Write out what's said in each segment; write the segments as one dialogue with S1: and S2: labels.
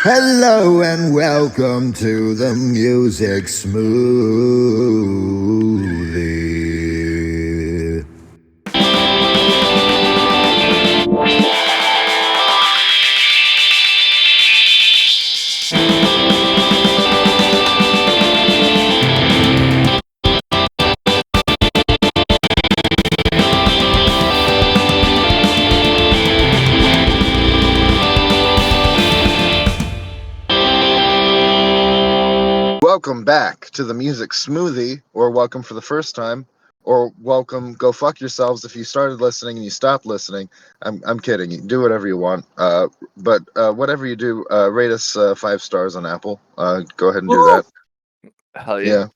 S1: Hello and welcome to the Music Smoothie. Welcome back to the Music Smoothie, or welcome for the first time, or welcome, go fuck yourselves if you started listening and you stopped listening. I'm kidding. You can do whatever you want. But whatever you do, rate us 5 stars on Apple. Go ahead and do
S2: Woo!
S1: that.
S3: Hell
S1: Yeah.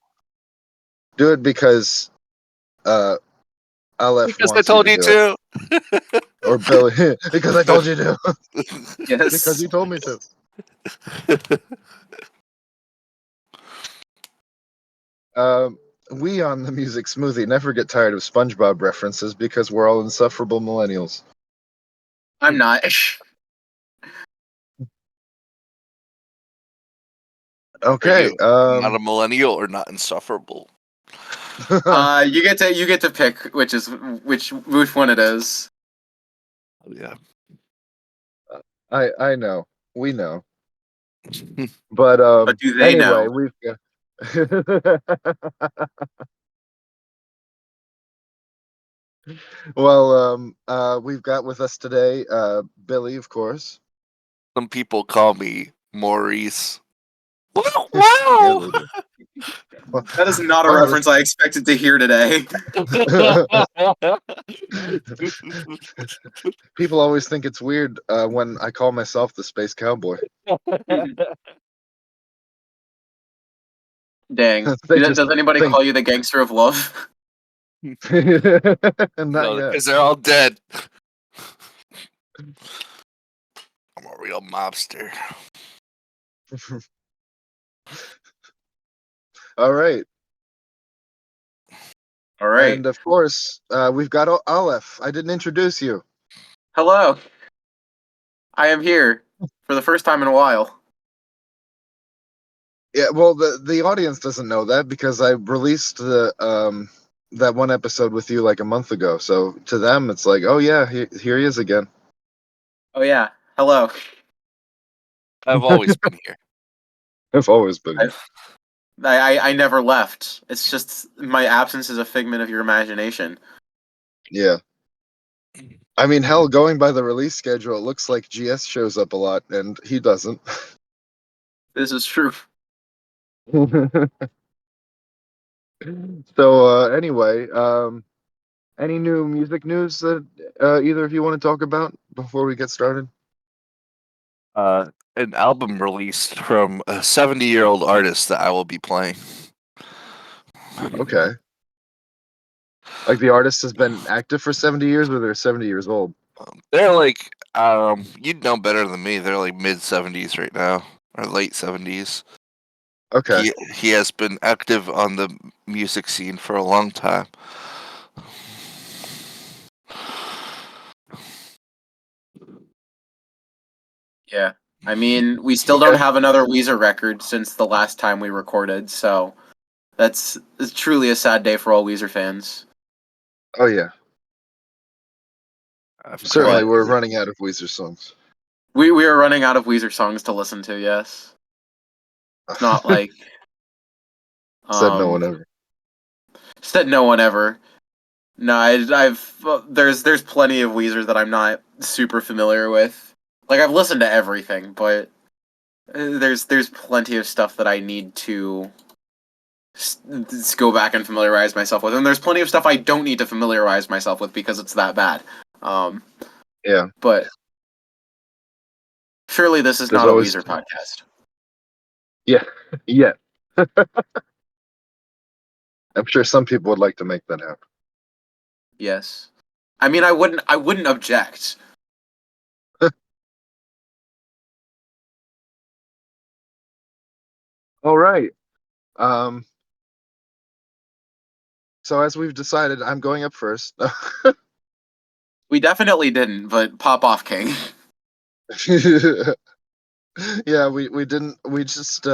S1: Do it because Aleph
S3: Because I
S1: wants
S3: told
S1: you
S3: you
S1: to do
S3: to.
S1: it. Or Billy, because I told you to.
S2: Yes.
S1: Because you told me to. We on the Music Smoothie never get tired of SpongeBob references because we're all insufferable millennials.
S2: I'm not.
S1: Okay.
S3: Not a millennial or not insufferable.
S2: You get to pick which one it is.
S3: Yeah.
S1: I know. We know. But
S2: But do they
S1: anyway,
S2: know?
S1: we've got we've got with us today Billy, of course.
S3: Some people call me Maurice. Wow!
S1: Yeah,
S3: Wow!
S1: they do. Well,
S2: That is not a
S1: wow,
S2: reference I expected to hear today.
S1: people always think it's weird when I call myself the Space Cowboy.
S2: Dang.
S1: They
S2: Does
S1: just
S2: anybody
S1: think.
S2: call you the gangster of love?
S1: Not yet.
S3: Because they're all dead. I'm a real mobster.
S1: All right.
S2: All right.
S1: And of course, we've got Aleph. I didn't introduce you.
S2: Hello. I am here for the first time in a while.
S1: Yeah, well, the audience doesn't know that because I released the that one episode with you like a month ago. So to them, it's like, oh yeah, here he is again.
S2: Oh yeah. Hello.
S3: I've always been here.
S1: I've always been here.
S2: I never left. It's just my absence is a figment of your imagination.
S1: Yeah. I mean, hell, going by the release schedule, it looks like GS shows up a lot, and he doesn't.
S2: This is true.
S1: So anyway, any new music news that either of you want to talk about before we get started?
S3: An album released from a 70-year-old artist that I will be playing.
S1: Okay. Like the artist has been active for 70 years, or they're 70 years old.
S3: They're like, you'd know better than me. They're like mid-70s right now, or late 70s.
S1: Okay.
S3: He has been active on the music scene for a long time.
S2: Yeah. I mean, we still don't have another Weezer record since the last time we recorded, so it's truly a sad day for all Weezer fans.
S1: Oh yeah.
S3: I've
S1: Certainly,
S2: But
S1: we're running out of Weezer songs.
S2: we are running out of Weezer songs to listen to, yes. It's not like
S1: Said no one ever.
S2: said no one ever. No, there's plenty of Weezer that I'm not super familiar with. Like I've listened to everything, but there's plenty of stuff that I need to go back and familiarize myself with, and there's plenty of stuff I don't need to familiarize myself with because it's that bad.
S1: Yeah.
S2: But surely this is
S1: There's
S2: not a
S1: always.
S2: Weezer podcast.
S1: Yeah. Yeah. I'm sure some people would like to make that happen.
S2: Yes, I mean I wouldn't object.
S1: All right. Um. So as we've decided, I'm going up first.
S2: We definitely didn't, but pop off, King.
S1: Yeah, we didn't. We just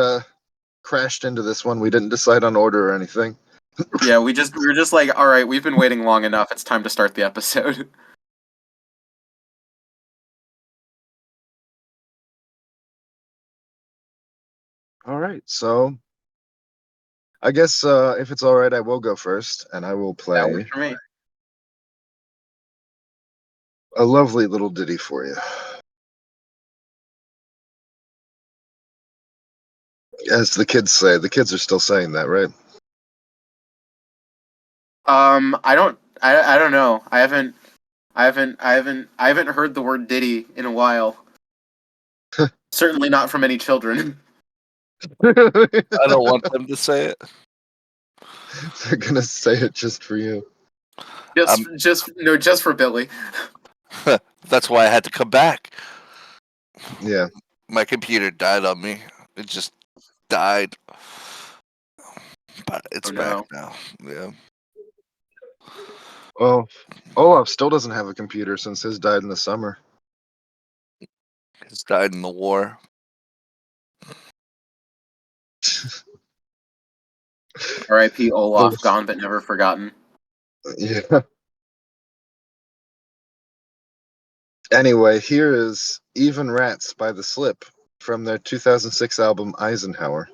S1: crashed into this one. We didn't decide on order or anything.
S2: Yeah, we were just like, all right, we've been waiting long enough. It's time to start the episode.
S1: All right, so I guess if it's all right, I will go first, and I will
S2: That
S1: play
S2: works for me.
S1: a lovely little ditty for you. As the kids say, the kids are still saying that, right?
S2: I don't know. I haven't heard the word Diddy in a while. Certainly not from any children.
S3: I don't want them to say it.
S1: They're gonna say it just for you.
S2: Just for Billy.
S3: That's why I had to come back.
S1: Yeah.
S3: My computer died on me. It just died. But it's back now. Yeah.
S1: Well, Olaf still doesn't have a computer since his died in the summer.
S3: It's died in the war.
S2: R.I.P. Olaf, gone but never forgotten.
S1: Yeah. Anyway, here is Even Rats by The Slip from their 2006 album Eisenhower.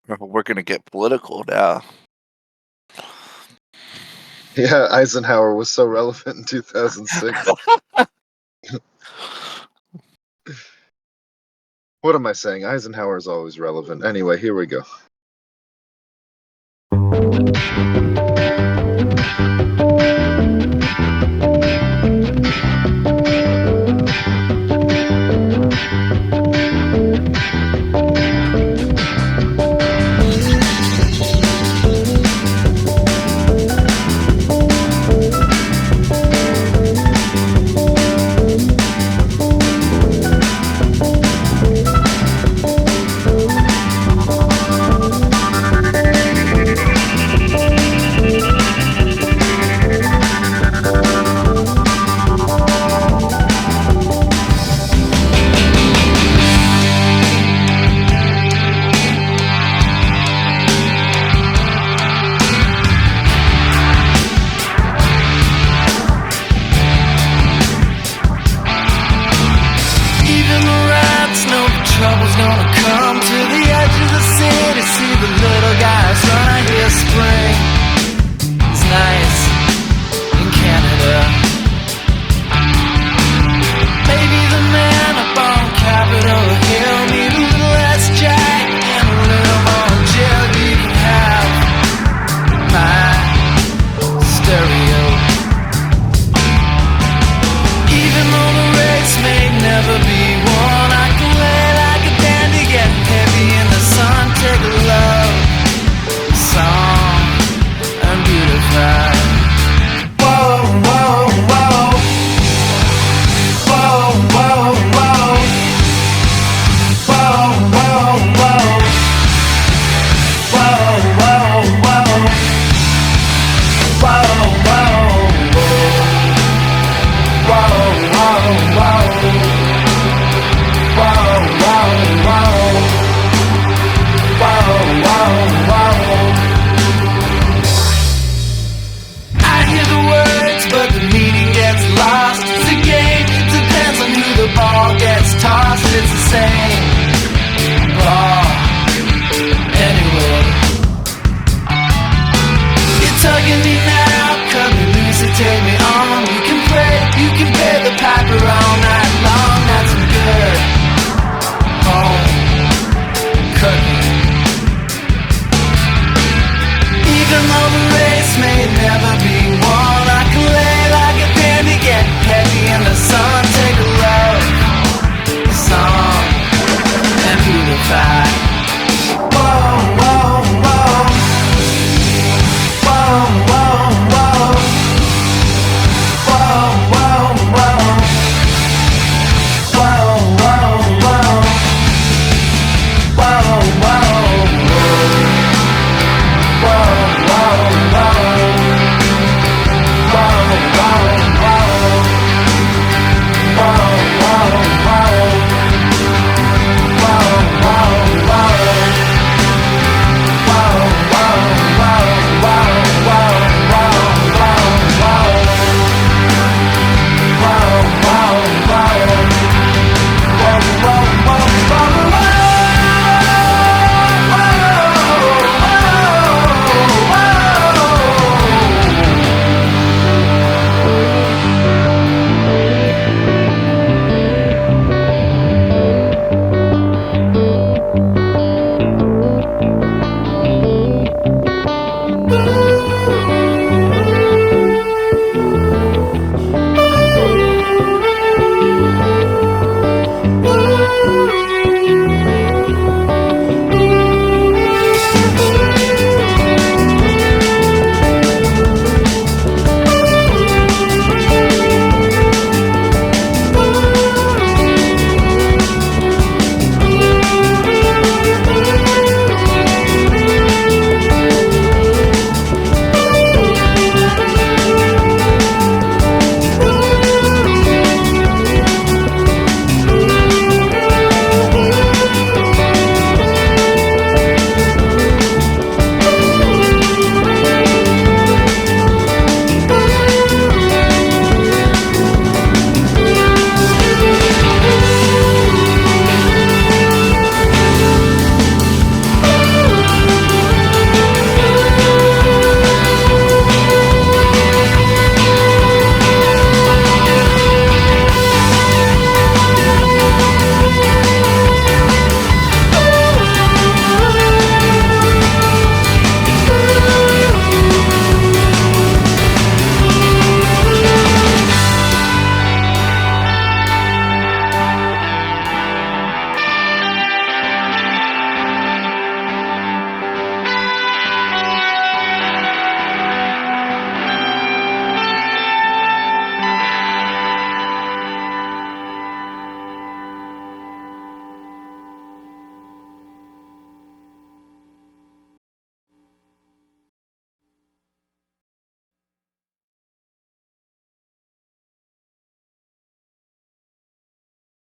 S3: We're gonna get political now.
S1: Yeah, Eisenhower was so relevant in 2006. What am I saying? Eisenhower is always relevant. Anyway, here we go.
S4: Even the rats know the trouble's gonna come to the edge of the city. See the little guys run. I hear spring is nice in Canada. Maybe the man up on Capitol Hill need a little less jack and a little more jail. You can have my stereo. Even though the race may never be won, I can lay like a dandy, get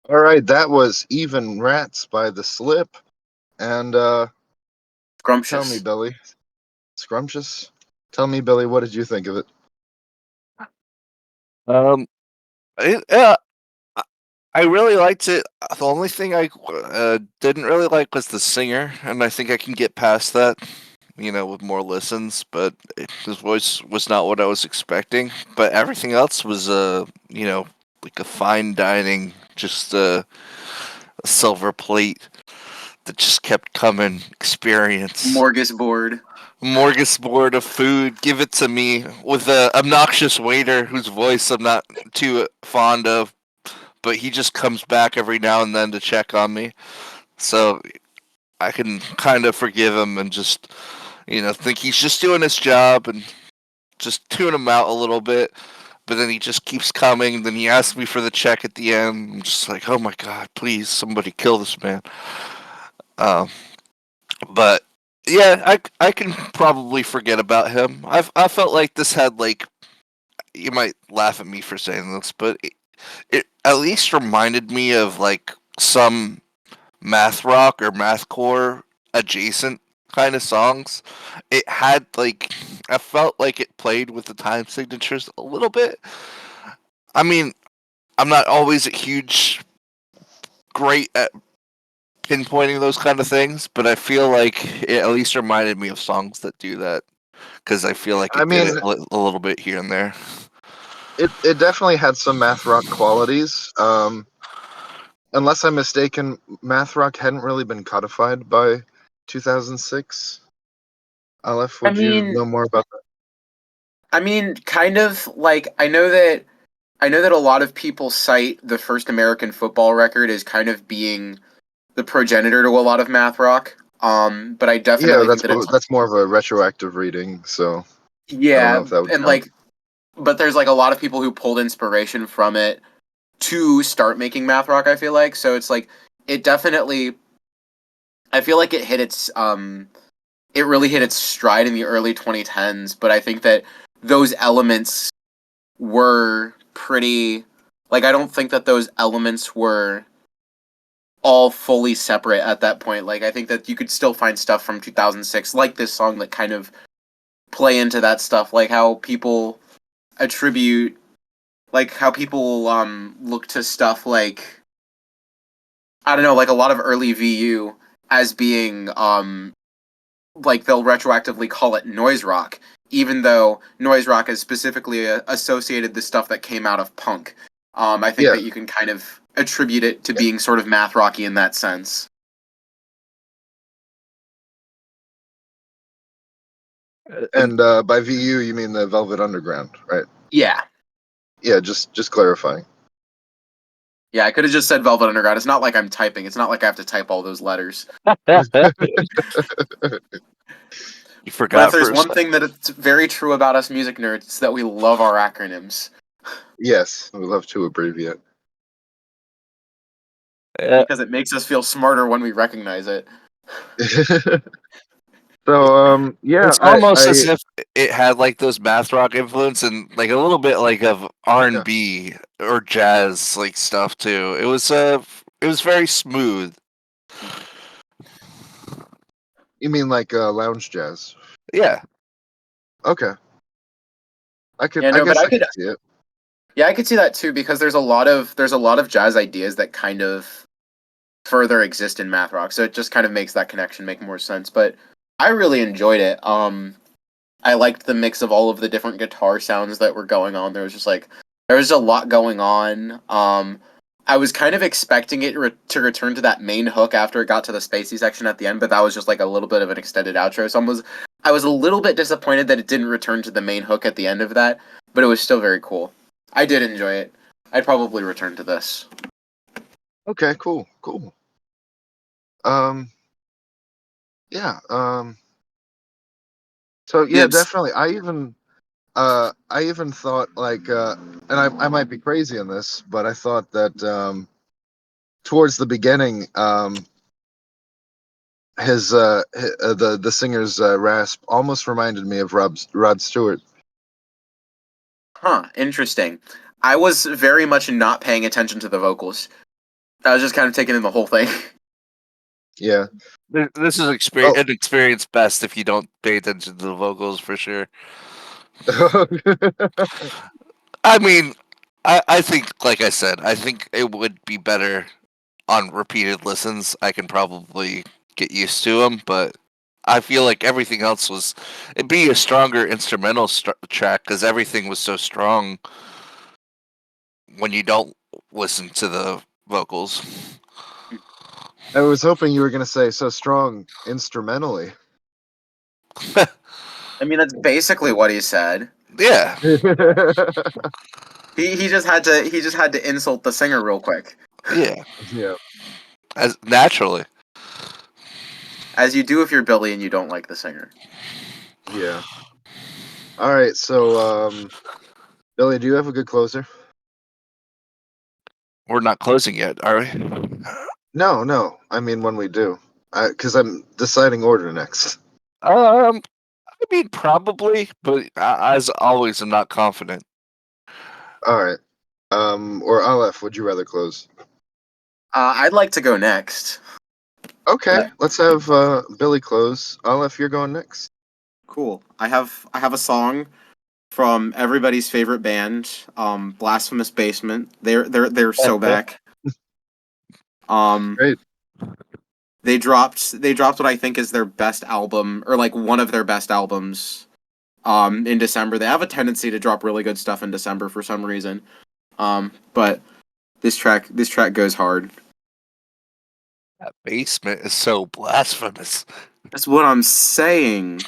S1: All right, that was Even Rats by The Slip. And tell me,
S2: Scrumptious.
S1: Billy. Scrumptious? Tell me, Billy, what did you think of it?
S3: Yeah, I really liked it. The only thing I didn't really like was the singer, and I think I can get past that, with more listens. But his voice was not what I was expecting. But everything else was, like a fine dining, just a silver plate that just kept coming. Experience.
S2: Smorgasbord.
S3: Smorgasbord of food. Give it to me with a obnoxious waiter whose voice I'm not too fond of, but he just comes back every now and then to check on me. So I can kind of forgive him and just, think he's just doing his job and just tune him out a little bit. But then he just keeps coming. Then he asks me for the check at the end. I'm just like, oh my god, please, somebody kill this man. Um, but yeah, I can probably forget about him. I felt like this had like, you might laugh at me for saying this, but it at least reminded me of like some math rock or mathcore adjacent kind of songs. It had like, I felt like it played with the time signatures a little bit. I mean, I'm not always a huge great at pinpointing those kind of things, but I feel like it at least reminded me of songs that do that because I feel like
S1: I
S3: it did
S1: mean,
S3: it a little bit here and there.
S1: it definitely had some math rock qualities. Unless I'm mistaken, math rock hadn't really been codified by 2006. Aleph,
S2: I
S1: would you
S2: mean,
S1: know more about that?
S2: kind of like I know that a lot of people cite the first American football record as kind of being the progenitor to a lot of math rock. But I
S1: Yeah,
S2: definitely think that it's
S1: that's more of a retroactive reading, so I don't know
S2: yeah,
S1: if that would
S2: and
S1: count.
S2: like, but there's like a lot of people who pulled inspiration from it to start making math rock. I feel like so it's like it definitely. I feel like it really hit its stride in the early 2010s. But I think that those elements were pretty. Like I don't think that those elements were all fully separate at that point. Like I think that you could still find stuff from 2006, like this song, that kind of play into that stuff, like how people attribute, like how people look to stuff like I don't know, like a lot of early VU as being like they'll retroactively call it noise rock, even though noise rock is specifically associated the stuff that came out of punk. I think
S1: Yeah,
S2: that you can kind of attribute it to being sort of math rocky in that sense.
S1: and by VU you mean the Velvet Underground, right?
S2: Yeah.
S1: Yeah, just clarifying.
S2: Yeah, I could have just said Velvet Underground. It's not like I'm typing. It's not like I have to type all those letters.
S3: You
S2: But if
S3: forgot for
S2: there's
S3: a
S2: one
S3: second.
S2: thing that it's very true about us music nerds, it's that we love our acronyms
S1: Yes, we love to abbreviate.
S2: because it makes us feel smarter when we recognize it.
S1: So yeah,
S3: It's almost as if it had like those math rock influence and like a little bit like of
S1: yeah.
S3: R&B or jazz like stuff too. It was very smooth.
S1: You mean like lounge jazz?
S3: Yeah.
S1: Okay,
S2: Yeah,
S1: I
S2: no, but
S1: guess
S2: I
S1: I
S2: could
S1: could see it.
S2: yeah, I could see that too because there's a lot of jazz ideas that kind of further exist in math rock. So it just kind of makes that connection make more sense. But I really enjoyed it. I liked the mix of all of the different guitar sounds that were going on. There was a lot going on. I was kind of expecting it to return to that main hook after it got to the spacey section at the end, but that was just like a little bit of an extended outro. So I was a little bit disappointed that it didn't return to the main hook at the end of that, but it was still very cool. I did enjoy it. I'd probably return to this.
S1: Okay, cool. Um, yeah. So yeah,
S2: Gibbs.
S1: definitely. I even thought like, and I might be crazy in this, but I thought that towards the beginning, the singer's rasp almost reminded me of Rod Stewart.
S2: Huh, interesting. I was very much not paying attention to the vocals. I was just kind of taking in the whole thing.
S1: Yeah.
S3: This is
S1: Oh.
S3: an experience best if you don't pay attention to the vocals for sure. I mean, I think, like I said, I think it would be better on repeated listens. I can probably get used to them, but I feel like everything else it'd be a stronger instrumental track because everything was so strong when you don't listen to the vocals.
S1: I was hoping you were gonna say so strong instrumentally.
S2: I mean, that's basically what he said.
S3: Yeah,
S2: He just had to insult the singer real quick,
S3: yeah,
S1: Yeah.
S3: as naturally.
S2: as you do if you're Billy and you don't like the singer.
S1: Yeah. All right. So, Billy, do you have a good closer?
S3: We're not closing yet, are we?
S1: No, no. I mean, when we do, because I'm deciding order next.
S3: I mean, probably, but as always, I'm not confident.
S1: All right. Or Aleph, would you rather close?
S2: I'd like to go next.
S1: Okay, let's have Billy close. Aleph, you're going next.
S2: Cool. I have a song from everybody's favorite band, Blasphemous Basement. They're so back.
S1: Great.
S2: They dropped what I think is their best album, or like one of their best albums, in December. They have a tendency to drop really good stuff in December for some reason. But this track goes hard.
S3: That basement is so blasphemous.
S2: That's what I'm saying.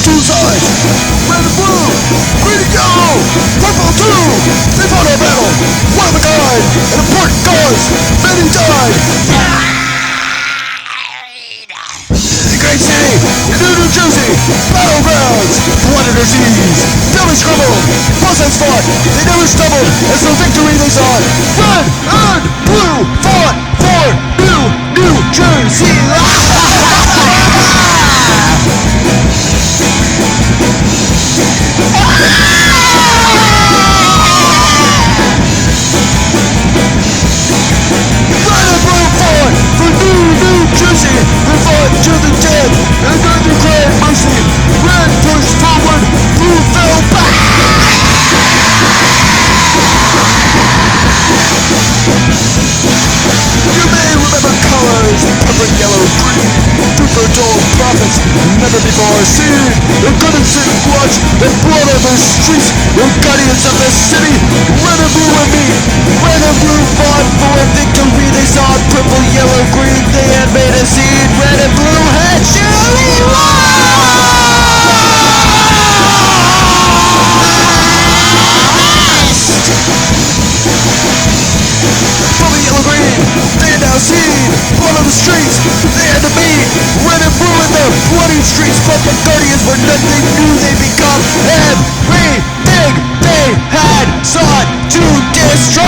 S4: Two sides, red and blue, green and yellow, purple too. They fought a battle, one of a kind, an important cause. Many died. The great city, New Jersey, battlegrounds, blood and disease. Village crumbled, buzzards fought, they never stumbled, as the victory they sought. Red and blue fought for New Jersey. Red and blue fought for New Jersey. They fought to the death and then declared mercy. Red pushed forward, blue fell back. You may remember colors, purple, yellow, green. Super dull prophets, never before seen. The good and sick watch the blood of the streets. The guardians of the city, red and blue and me. Red and blue fought for victory. They saw purple, yellow, green. They had made a scene. Red and blue had surely purple, yellow, green, they had now seen blood on the streets, they had to meet red and blue in the bloody streets, but the guardians were nothing new, they become everything they had sought to destroy.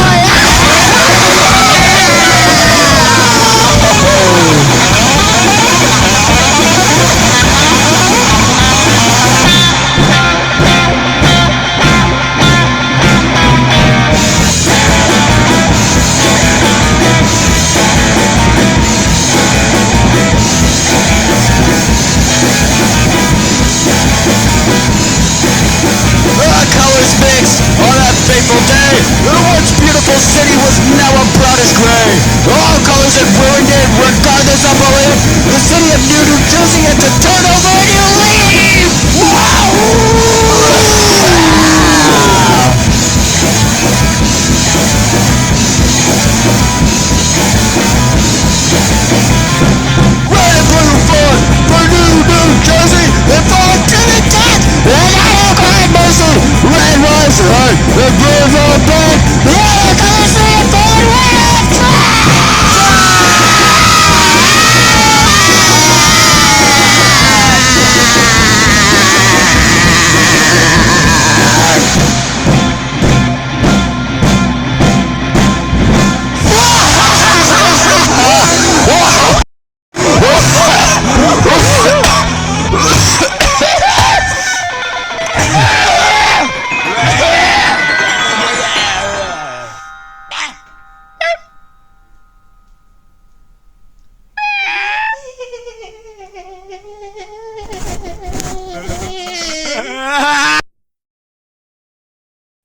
S4: Colors mixed on that fateful day. The once beautiful city was now a brownish gray. All colors had ruined it, regardless of belief. The city of New Jersey had to turn over a new leaf. Red and blue fought for New Jersey.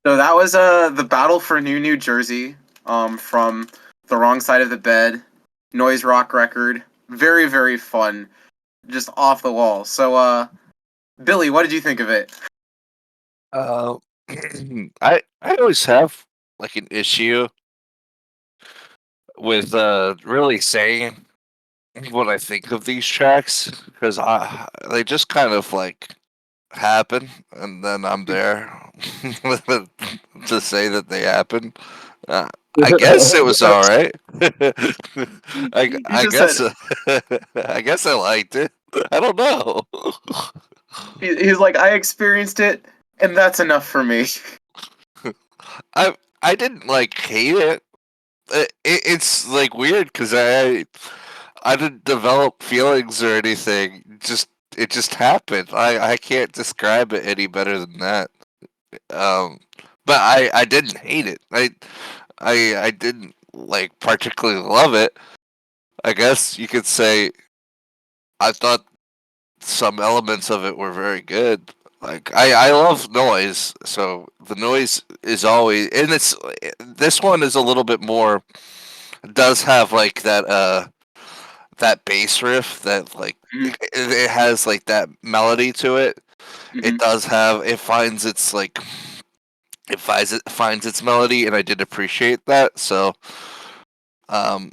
S2: So that was the Battle for New Jersey, from The Wrong Side of the Bed, noise rock record. Very, very fun. Just off the wall. So Billy, what did you think of it?
S3: Uh, I always have like an issue with really saying what I think of these tracks because they just kind of like happen and then I'm there to say that they happen. Uh, I guess it was all right.
S2: He
S3: I
S2: just said
S3: guess I guess I liked it. I don't know.
S2: he's like, I experienced it, and that's enough for me.
S3: I didn't like hate it. It's like weird because I didn't develop feelings or anything. It just happened. I can't describe it any better than that. Um, but I didn't hate it. I didn't like particularly love it. I guess you could say I thought some elements of it were very good. Like I love noise, so the noise is always and it's this one is a little bit more does have like that bass riff that like
S2: Mhm.
S3: it has like that melody to it. It
S2: Mhm.
S3: does have it finds its like it finds its melody and I did appreciate that. So um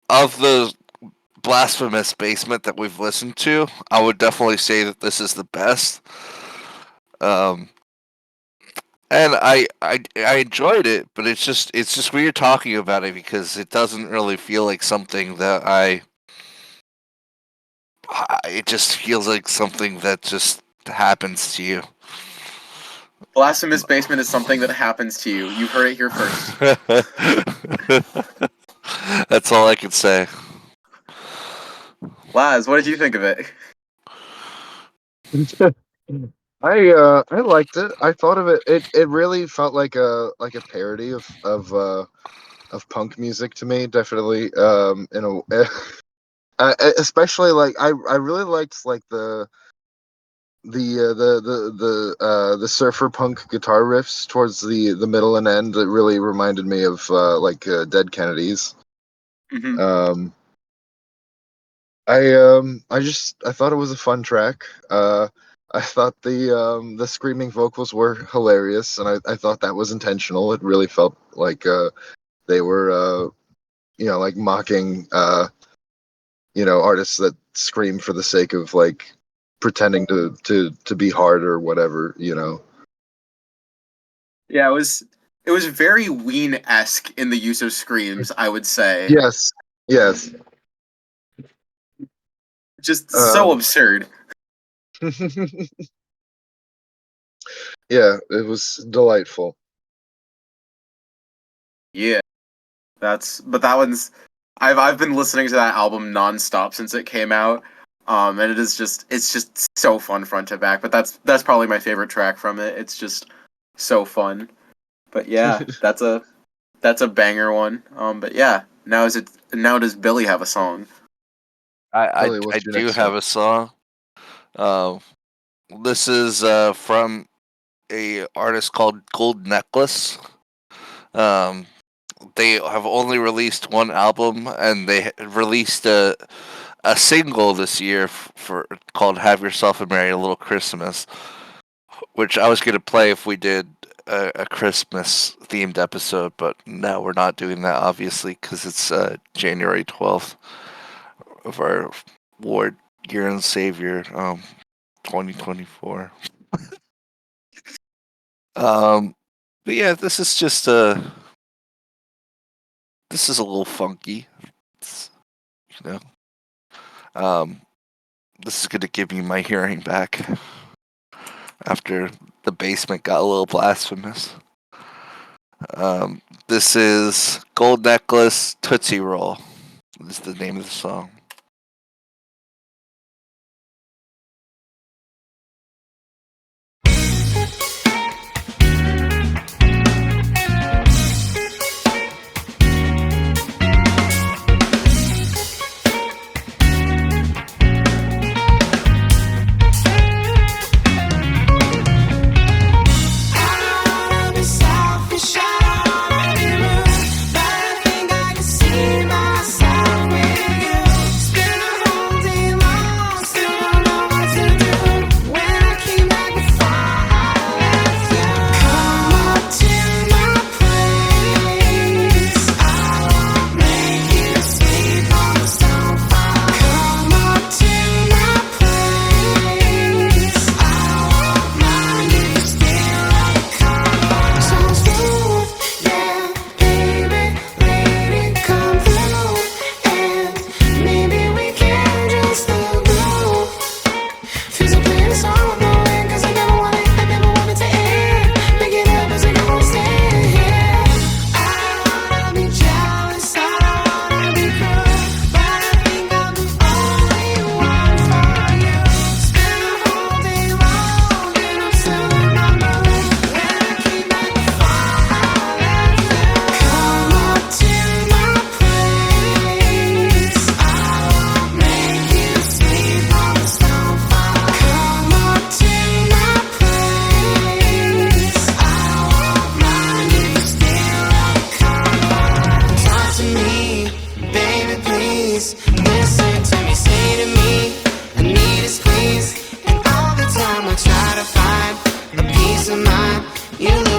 S3: of the blasphemous basement that we've listened to, I would definitely say that this is the best. Um and I enjoyed it, but it's just weird talking about it because it doesn't really feel like something that it just feels like something that just happens to you.
S2: Blasphemous Basement is something that happens to you. You heard it here first.
S3: That's all I can say.
S2: Laz, what did you think of it?
S1: I liked it. I thought of it. It really felt like a parody of punk music to me. Definitely. In a especially like I really liked like the surfer punk guitar riffs towards the middle and end. It really reminded me of Dead Kennedys.
S2: Mhm.
S1: Um, I thought it was a fun track. I thought the screaming vocals were hilarious, and I thought that was intentional. It really felt like they were like mocking artists that scream for the sake of like pretending to be hard or whatever.
S2: Yeah, it was very Ween-esque in the use of screams, I would say.
S1: Yes, yes.
S2: Just so
S1: Um,
S2: absurd.
S1: yeah, it was delightful.
S2: Yeah. But that one's I've been listening to that album nonstop since it came out. And it's just so fun front to back. But that's probably my favorite track from it. It's just so fun. But yeah, that's a banger one. But yeah, now does Billy have a song?
S1: Billy,
S3: I
S1: what's your
S3: do
S1: next
S3: have
S1: song?
S3: a song. Uh, this is from a artist called Gold Necklace. Um, they have only released one album, and they released a single this year for called "Have Yourself a Merry Little Christmas," which I was gonna play if we did a Christmas themed episode, but no, we're not doing that obviously because it's January 12th of our Lord, Year and Savior, 2024. But yeah, this is just this is a little funky. It's, you know, um, this is gonna give me my hearing back after the basement got a little blasphemous. This is Gold Necklace Tootsie Roll. Is the name of the song.
S4: Out beside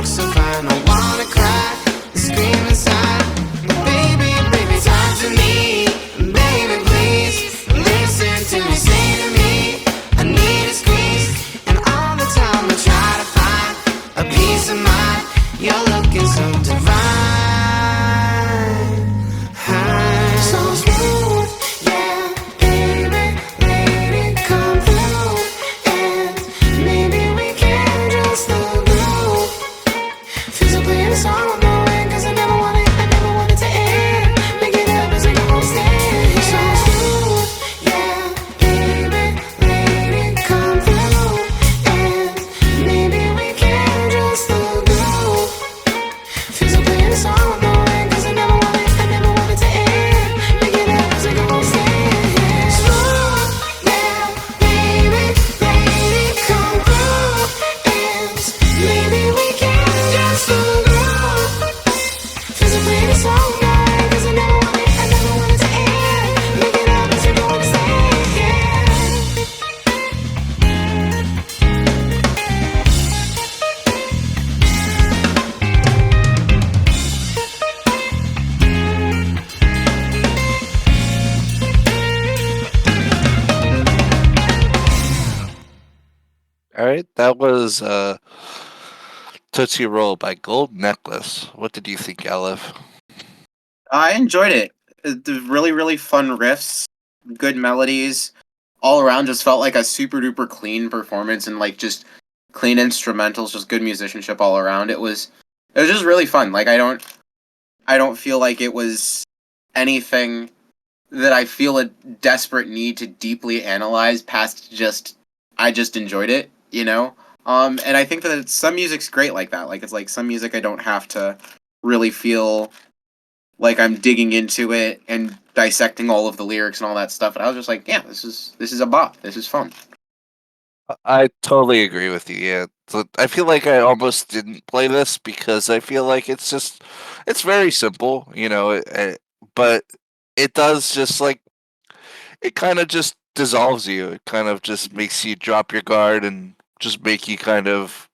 S4: look so fine. I wanna cry and scream inside. Baby, baby, talk to me. Baby, please listen to me. Say to me, I need a squeeze. And all the time I try to find a peace of mind. You're looking so divine. So smooth, yeah, baby, lady, come through. And maybe we can just the groove. Physically in a song on the way, 'cause I never want it to end. Make it up as we go stand. So smooth, yeah, baby, lady, come through. And maybe we can just the groove. Physically in a song on the way, 'cause I never want it to end. Make it up as we go stand. Smooth, yeah, baby, lady, come through. And maybe we can just the groove. Physically in a song on the way, 'cause I never want it to end. Make it up as we go stand.
S3: All right, that was Tootsie Roll by Gold Necklace. What did you think, Aleph?
S2: I enjoyed it. The really, really fun riffs, good melodies, all around. Just felt like a super duper clean performance and like just clean instrumentals, just good musicianship all around. It was just really fun. Like I don't feel like it was anything that I feel a desperate need to deeply analyze past just I just enjoyed it, you know? And I think that some music's great like that. Like it's like some music I don't have to really feel like I'm digging into it and dissecting all of the lyrics and all that stuff. And I was just like, yeah, this is a bop. This is fun.
S3: I totally agree with you. Yeah, so I feel like I almost didn't play this because I feel like it's very simple, but it does just like it kind of just dissolves you. It kind of just makes you drop your guard and just make you kind of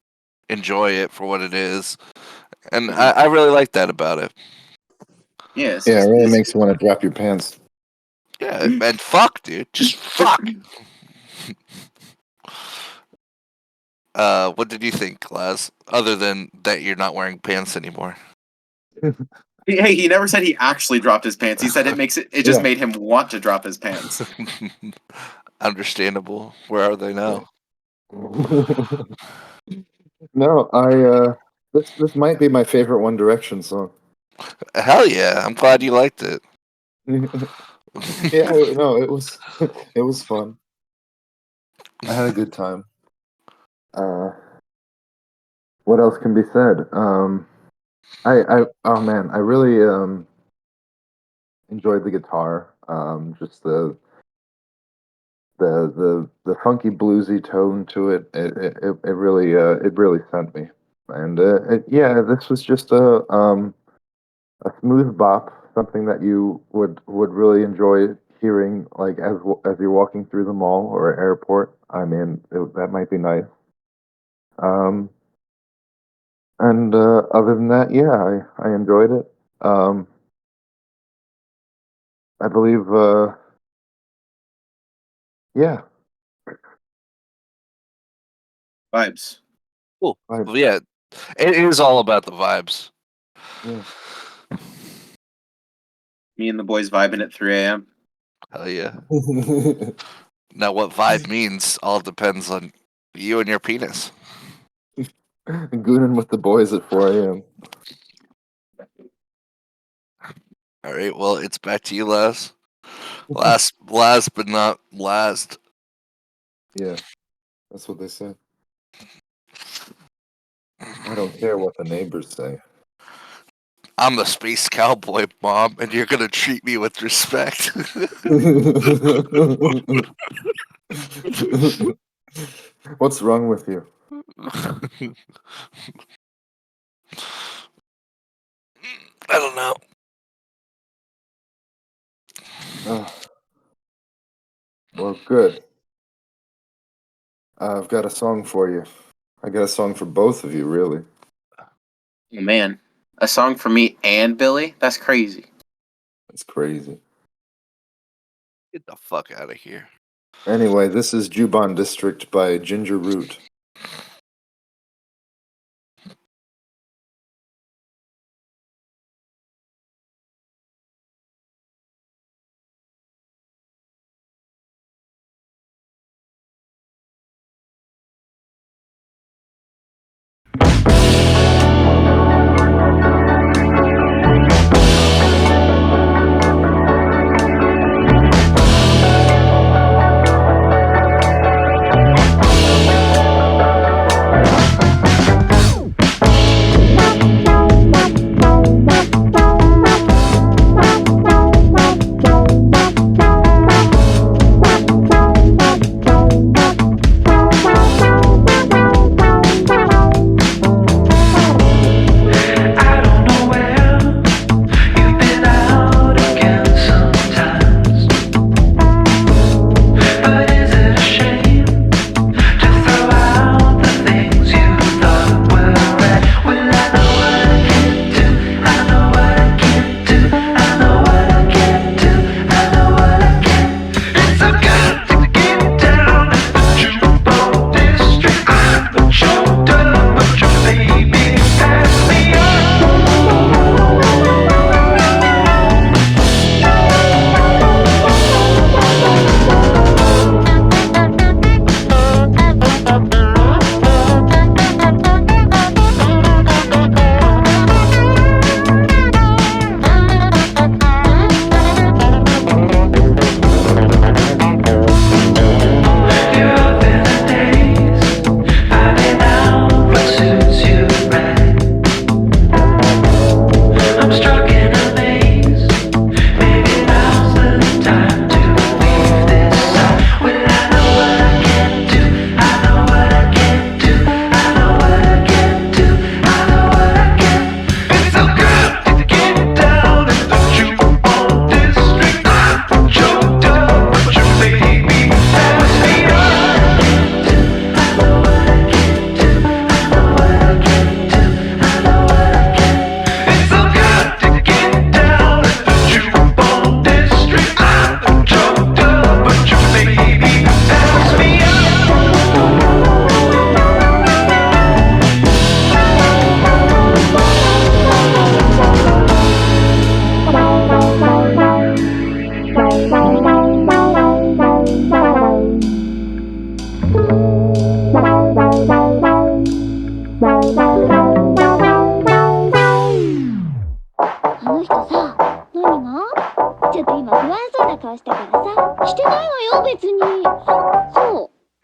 S3: enjoy it for what it is. And I really like that about it.
S2: Yeah,
S1: Yeah, it really makes you want to drop your pants.
S3: Yeah, and fuck, dude, just fuck. What did you think, Laz? Other than that, you're not wearing pants anymore.
S2: Hey, he never said he actually dropped his pants. He said it just
S1: Yeah.
S2: made him want to drop his pants.
S3: Understandable. Where are they now?
S1: No, this might be my favorite One Direction song.
S3: Hell yeah! I'm glad you liked it.
S1: Yeah, no, it was fun. I had a good time. What else can be said? Oh man, I really enjoyed the guitar. Just the funky bluesy tone to it. It really sent me. And yeah, this was just a smooth bop, something that you would really enjoy hearing, like as you're walking through the mall or airport. I mean, that might be nice. Um, and other than that, yeah, I enjoyed it. I believe, yeah,
S2: Vibes.
S3: Cool.
S1: I,
S3: Well, yeah, it is all about the vibes.
S1: yeah.
S2: Me and the boys vibing at 3 a.m.
S3: Hell yeah. Now, what vibe means all depends on you and your penis.
S1: Gooning with the boys at 4 a.m.
S3: All right. Well, it's back to you, Laz. Last but not last.
S1: Yeah, that's what they say. I don't care what the neighbors say.
S3: I'm the space cowboy, Mom, and you're gonna treat me with respect.
S1: What's wrong with you?
S3: I don't know.
S1: Oh, well, good. I've got a song for you. I got a song for both of you, really.
S2: Oh man, a song for me and Billy? That's crazy.
S5: That's crazy.
S3: Get the fuck out of here.
S5: Anyway, this is Juban District by Ginger Root.
S4: I don't know where you've been out again sometimes. But is it a shame to throw out the things you thought were right? Well, I know what I can do. I know what I can do. I know what I can do. I know what I can. It's so good to get down at the jukebox district. I'm choked up, but your baby passed me up. You're up in the days, finding out what suits you right. I'm struck in a maze. Maybe now's the time to leave this side. Well, I know what I can do. I know what I can do. I know what I can do. I know what I can. It's so good to get down in the jukebox district. I'm choked up, but your baby passed me up. I know what I can do. I know what I can do. I know what I can. It's so good to get down at the jukebox district. I'm choked up, but your baby passed me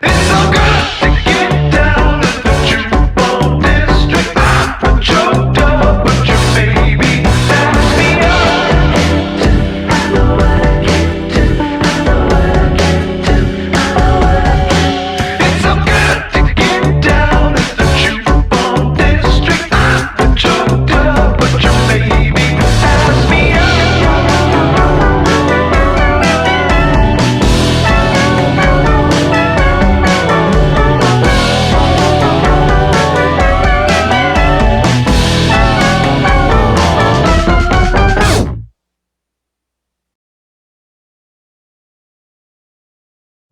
S4: It's so good to get down at the jukebox district. I'm choked up, but your baby passed me up. I know what I can do. I know what I can do. I know what I can. It's so good to get down at the jukebox district. I'm choked up, but your baby passed me up.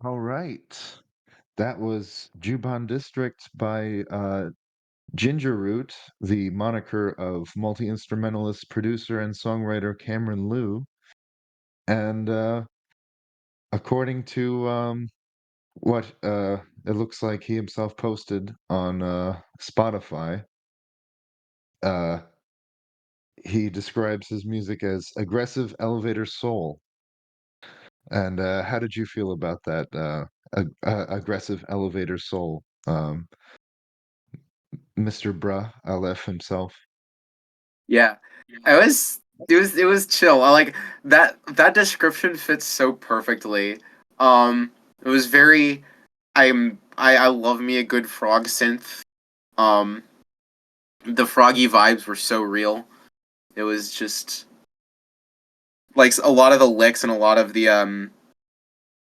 S1: All right. That was Juban District by Ginger Root, the moniker of multi instrumentalist producer and songwriter Cameron Liu. And according to what it looks like he himself posted on Spotify, uh, he describes his music as aggressive elevator soul. And how did you feel about that aggressive elevator soul, Mr. Bruh Aleph himself?
S2: Yeah, it was chill. I like that description fits so perfectly. It was very. I love me a good frog synth. Um, the froggy vibes were so real. It was just like a lot of the licks and a lot of the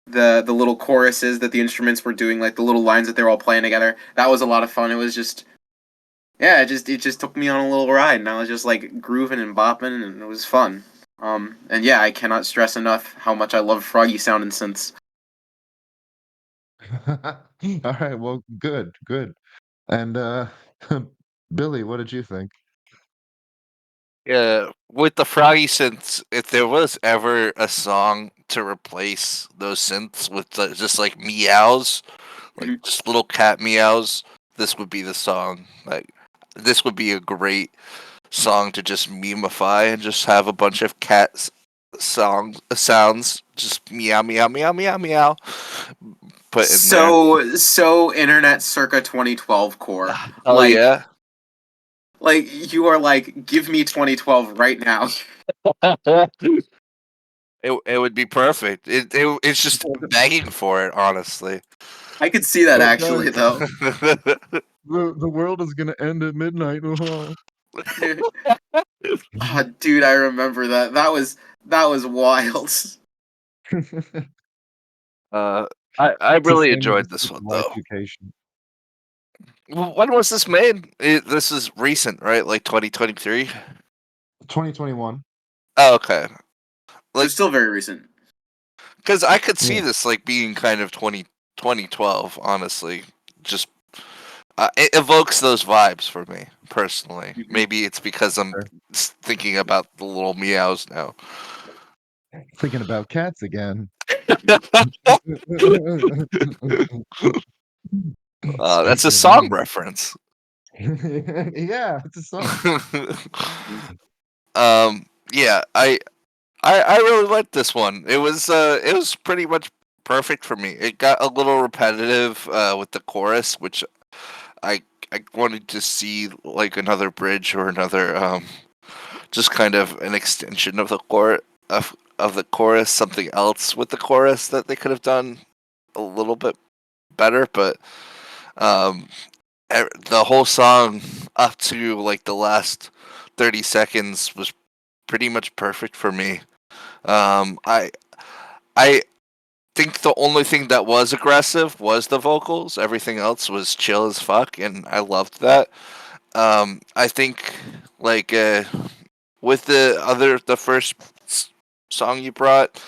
S2: little choruses that the instruments were doing, like the little lines that they were all playing together. That was a lot of fun. It was just yeah, it just took me on a little ride, and I was just like grooving and bopping, and it was fun. And yeah, I cannot stress enough how much I love Froggy sounding synths.
S5: All right, well, good, good. And Billy, what did you think?
S3: Yeah, with the Froggy synths, if there was ever a song to replace those synths with just like meows, like
S2: Mhm.
S3: just little cat meows, this would be the song. Like, this would be a great song to just memeify and just have a bunch of sounds, just meow meow meow meow meow, put in there.
S2: So internet circa 2012 core.
S3: Oh
S2: Like
S3: yeah.
S2: you are like, give me 2012 right now.
S3: It would be perfect. It's just begging for it, honestly.
S2: I could see that
S5: Oh
S2: actually
S5: guys,
S2: though.
S5: the world is gonna end at midnight.
S2: Ah, dude, I remember that. That was wild.
S3: uh, I
S5: It's the
S3: really
S5: same with
S3: enjoyed
S5: the
S3: this one though.
S5: Y2K.
S3: When was this made? This is recent, right? Like 2023.
S5: 2021.
S3: Oh, okay.
S2: So
S3: Like,
S2: still very recent.
S3: because I could see
S5: Yeah.
S3: this like being kind of 2012. Honestly, just it evokes those vibes for me personally.
S2: Mhm.
S3: Maybe it's because I'm
S5: Sure.
S3: thinking about the little meows now.
S5: Thinking about cats again.
S3: That's a
S5: Speaking of
S3: song
S5: meow.
S3: reference.
S5: Yeah, it's a song.
S3: Yeah, I really liked this one. It was pretty much perfect for me. It got a little repetitive with the chorus, which I I wanted to see like another bridge or another just kind of an extension of the of the chorus, something else with the chorus that they could have done a little bit better, but um the whole song up to like the last 30 seconds was pretty much perfect for me. Um, I I think the only thing that was aggressive was the vocals. Everything else was chill as fuck, and I loved that. I think like with the first song you brought,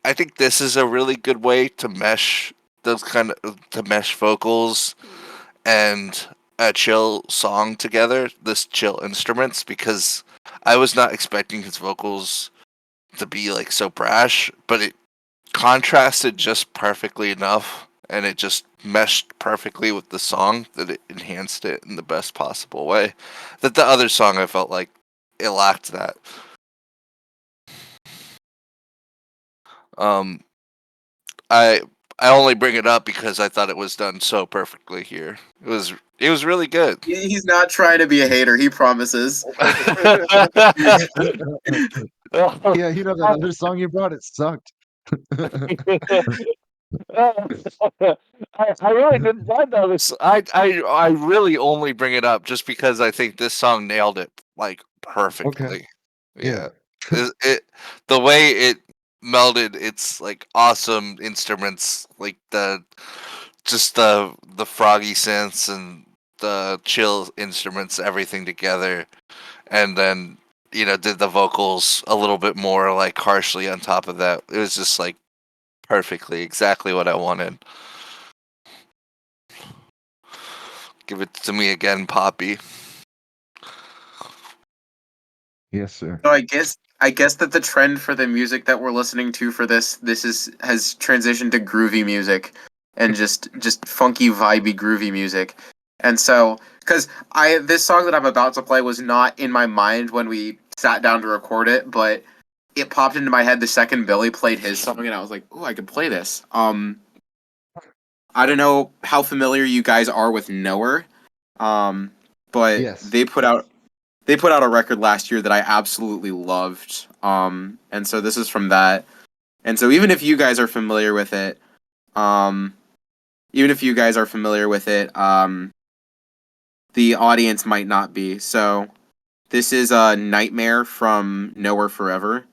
S3: I think this is a really good way to mesh those kind of to mesh vocals and a chill song together. This chill instruments because I was not expecting his vocals to be like so brash, but it contrasted just perfectly enough and it just meshed perfectly with the song that it enhanced it in the best possible way. That the other song I felt like it lacked that. Um I I only bring it up because I thought it was done so perfectly here. It was really good.
S2: He's not trying to be a hater. He promises.
S5: Yeah, you know that other song you brought? It sucked.
S3: I really didn't mind though. I really only bring it up just because I think this song nailed it like
S5: Okay.
S3: perfectly.
S5: Yeah.
S3: Yeah, it the way it melded its like awesome instruments, like the froggy synths and the chill instruments, everything together, and then did the vocals a little bit more like harshly on top of that. It was just like perfectly exactly what I wanted. Give it to me again, Poppy.
S5: Yes, sir.
S2: So I guess that the trend for the music that we're listening to for this has transitioned to groovy music and just funky vibey groovy music. And so cuz I this song that I'm about to play was not in my mind when we sat down to record it, but it popped into my head the second Billy played his song and I was like, "Oh, I could play this." I don't know how familiar you guys are with Knower. Um but
S5: Yes.
S2: they put out a record last year that I absolutely loved. And so this is from that. And so um, even if you guys are familiar with it, the audience might not be. So this is a Nightmare from Nowhere Forever.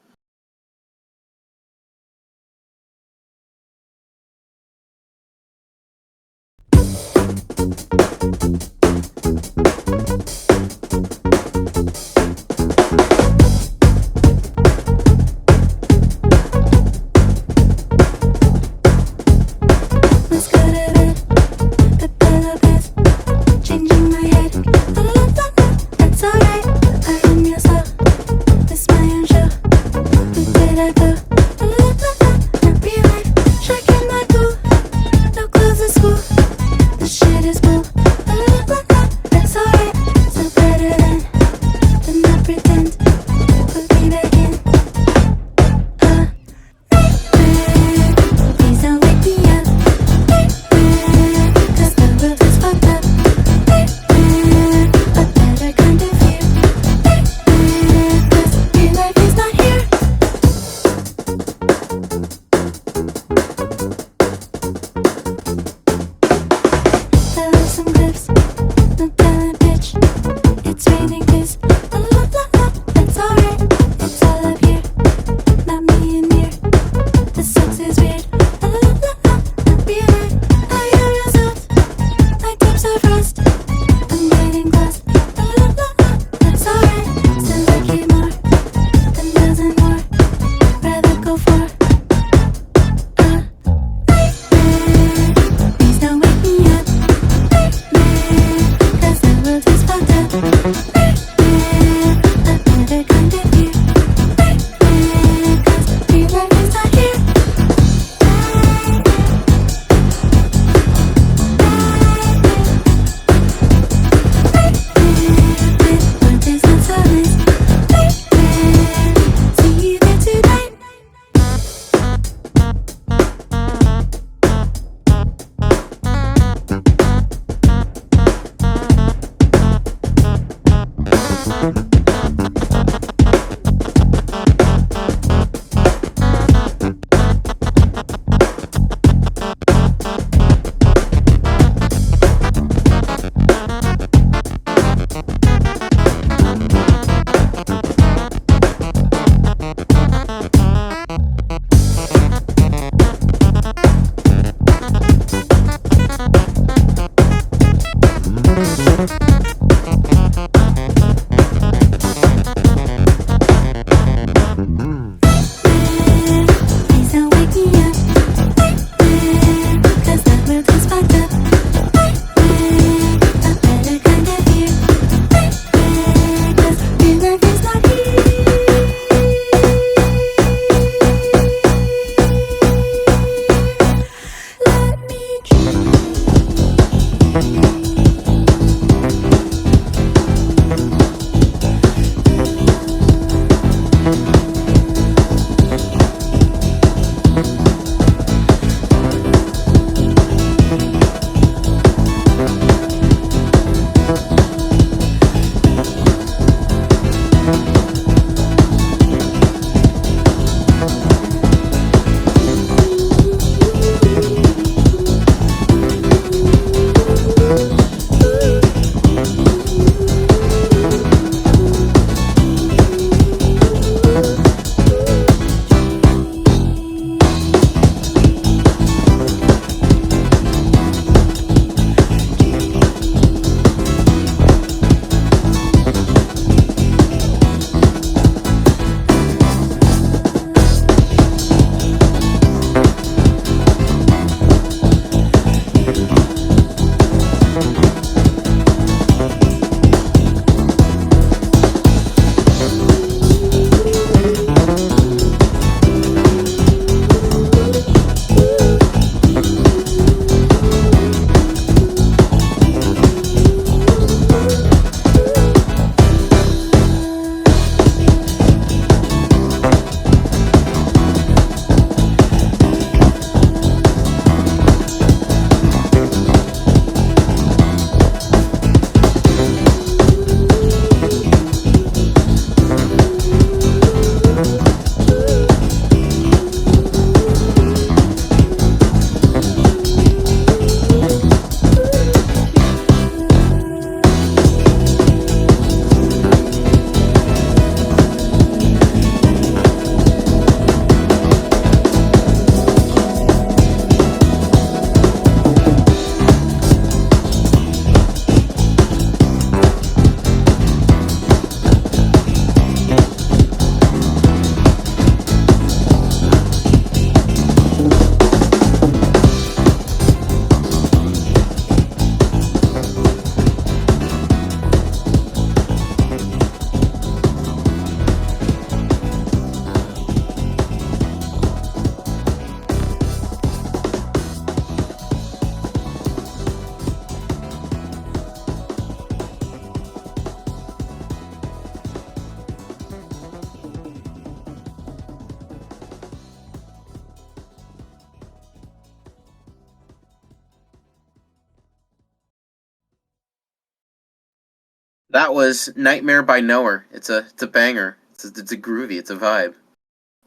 S2: That was Nightmare by Knower. It's a banger. It's a groovy. It's a vibe.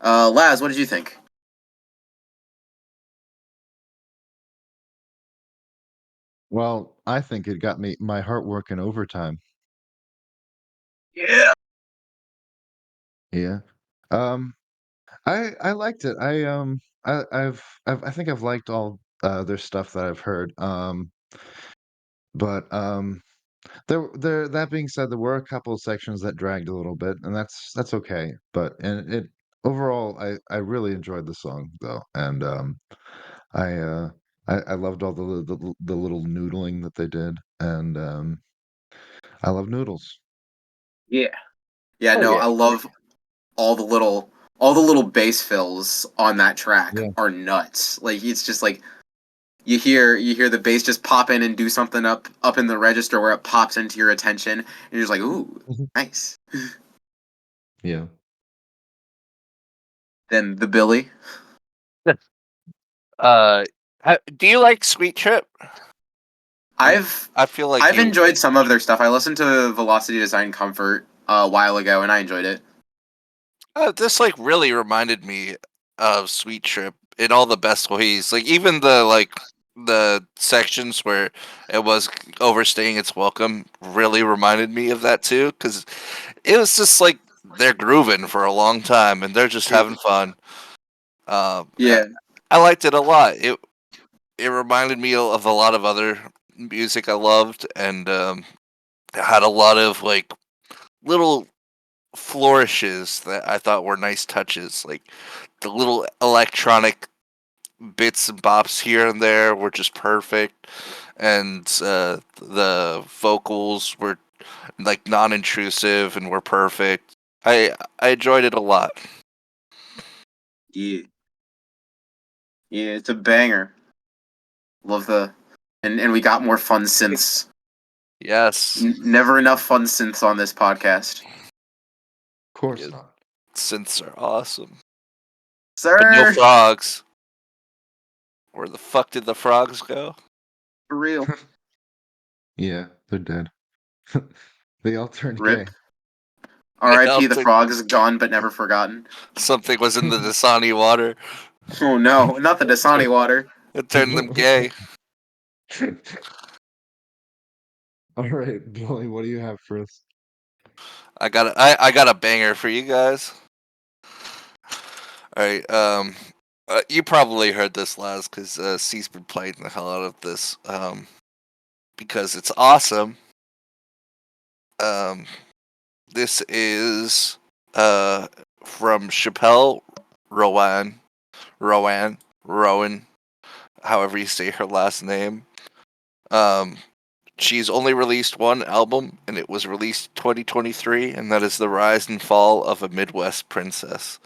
S2: Laz, what did you think?
S5: Well, I think it got my heart working overtime.
S2: Yeah.
S5: Yeah. Um, I liked it. I think I've liked all their stuff that I've heard. But there that being said, there were a couple of sections that dragged a little bit, and that's okay. But and it overall, I really enjoyed the song though, and I uh I loved all the little noodling that they did, and I love noodles.
S2: Yeah. Yeah,
S3: Oh
S2: no,
S3: yeah.
S2: I love all the little bass fills on that track
S5: Yeah.
S2: are nuts. Like it's just like you hear the bass just pop in and do something up in the register where it pops into your attention and you're just like, ooh,
S5: Mhm.
S2: nice.
S5: Yeah.
S2: Then the Billy.
S3: Uh, do you like Sweet Trip?
S2: I've
S3: I feel like
S2: I've
S3: you.
S2: enjoyed some of their stuff. I listened to Velocity Design Comfort a while ago and I enjoyed it.
S3: This like really reminded me of Sweet Trip in all the best ways. Like even the sections where it was overstaying its welcome really reminded me of that too, because it was just like they're grooving for a long time and they're just having fun.
S2: Yeah.
S3: I liked it a lot. It reminded me of a lot of other music I loved, and it had a lot of like little flourishes that I thought were nice touches, like the little electronic bits and bops here and there were just perfect, and the vocals were like non-intrusive and were perfect. I enjoyed it a lot.
S2: Yeah. Yeah, it's a banger. Love the and we got more fun synths.
S3: Yes,
S2: Never enough fun synths on this podcast.
S5: Of course
S3: yeah,
S5: not.
S3: synths are awesome, but no
S2: Sir,
S3: frogs. Where the fuck did the frogs go?
S2: for real.
S5: Yeah, they're dead. They all turned
S2: Rip.
S5: gay.
S2: R.I.P. The
S3: Something,
S2: frog is gone but never forgotten.
S3: something was in the Dasani water.
S2: Oh no, not the Dasani water.
S3: It turned them gay.
S5: All right, Billy, what do you have for us?
S3: I got a banger for you guys. All right, you probably heard this last because C's been playing the hell out of this. Because it's awesome. Um, this is from Chappelle Rowan, however you say her last name. Um, she's only released one album, and it was released 2023, and that is The Rise and Fall of a Midwest Princess.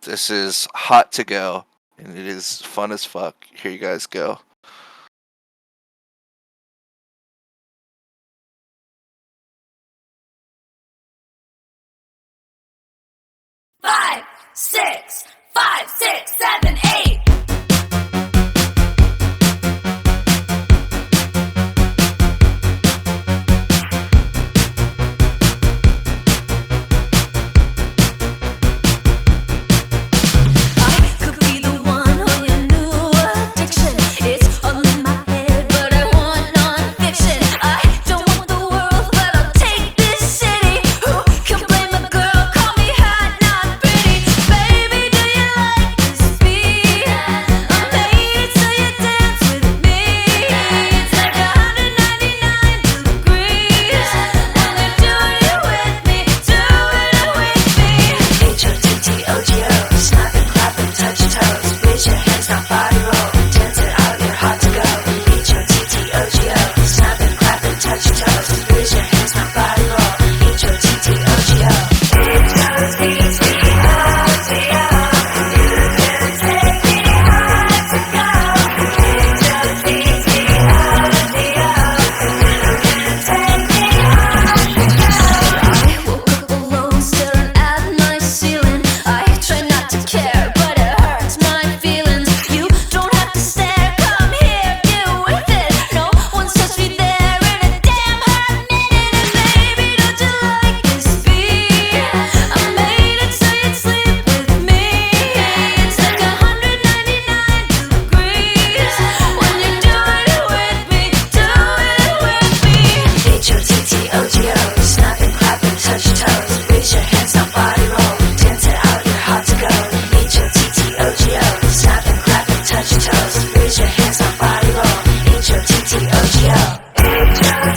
S3: This is hot to go, and it is fun as fuck. Here you guys go.
S6: 5, 6, 5, 6, 7, 8. I could be the one on your new addiction. It's all in my head, but I want non-fiction. I don't want the world, but I'll take this city. Who can blame a girl? Call me hot, not pretty. Baby, do you like this beat?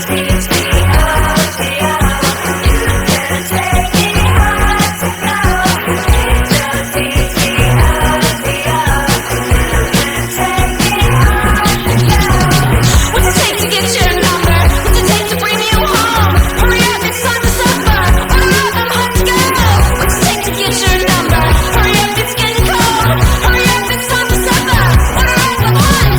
S6: What's it take to get your number? What's it take to bring you home? Hurry up, it's time to suffer. Order up, I'm home to go. What's it take to get your number? Hurry up, it's getting cold. Hurry up, it's time to suffer. Order up, I'm home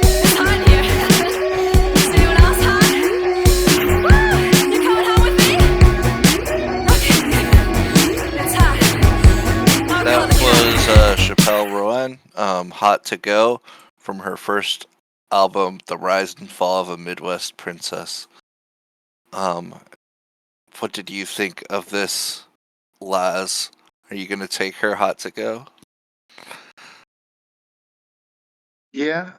S6: It's hot here. Is anyone else hot? Woo! You coming home with me? Okay. It's hot. I'll
S3: That
S6: call the
S3: was Chappelle Rowan, "Hot to Go," from her first album, "The Rise and Fall of a Midwest Princess." What did you think of this, Laz? Are you gonna take her "Hot to Go"?
S5: Yeah,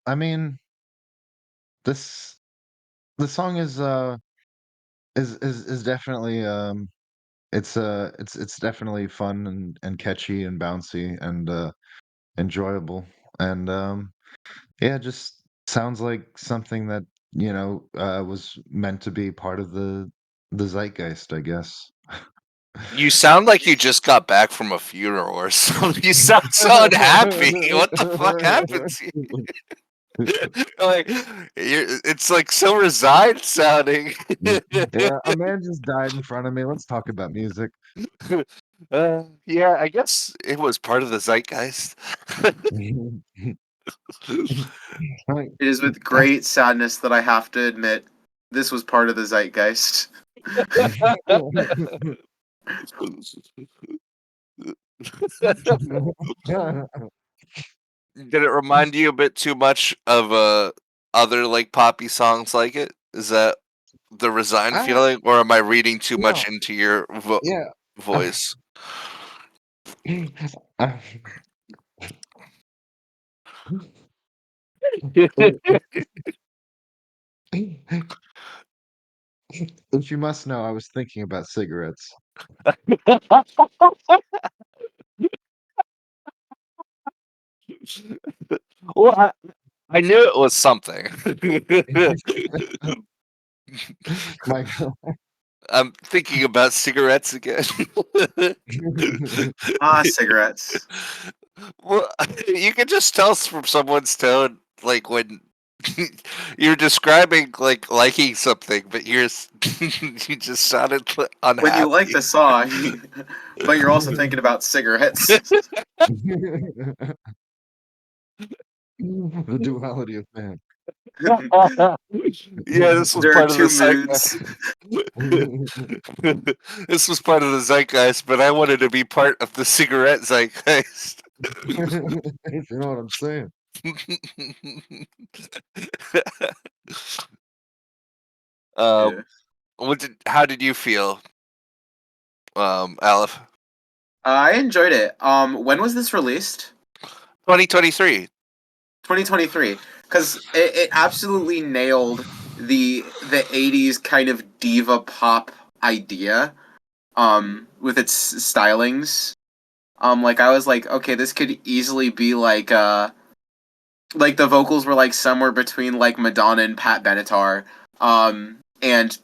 S5: I mean, this the song is definitely it's definitely fun and catchy and bouncy and enjoyable and yeah, just sounds like something that, was meant to be part of the zeitgeist, I guess.
S3: You sound like you just got back from a funeral or something. You sound so unhappy. What the fuck happened to you? Like, it's like so resigned sounding.
S5: Yeah, a man just died in front of me. Let's talk about music.
S3: Yeah, I guess it was part of the zeitgeist.
S5: Like,
S2: It is with great sadness that I have to admit this was part of the zeitgeist.
S3: Did it remind you a bit too much of other like poppy songs like it? Is that the resigned
S5: I
S3: feeling, or am I reading too
S5: no,
S3: much into your
S5: yeah.
S3: voice?
S5: Uh, If you must know, I was thinking about cigarettes.
S3: Well, I knew it was something.
S5: My
S3: I'm thinking about cigarettes again.
S2: Ah, cigarettes.
S3: Well, you can just tell from someone's tone, like when you're describing like liking something, but you just sounded
S2: When you like
S3: unhappy.
S2: the song, but you're also thinking about cigarettes.
S5: the duality of man.
S3: Yeah, this was
S2: There are
S3: part of the
S2: two moods.
S3: zeitgeist. This was part of the zeitgeist, but I wanted to be part of the cigarette zeitgeist.
S5: If you know what I'm saying.
S2: Yeah.
S3: How did you feel, Aleph?
S2: I enjoyed it. When was this released?
S3: 2023.
S2: 2023. Because it absolutely nailed the 80s kind of diva pop idea. With its stylings. Like I was like, okay, this could easily be like the vocals were like somewhere between like Madonna and Pat Benatar. And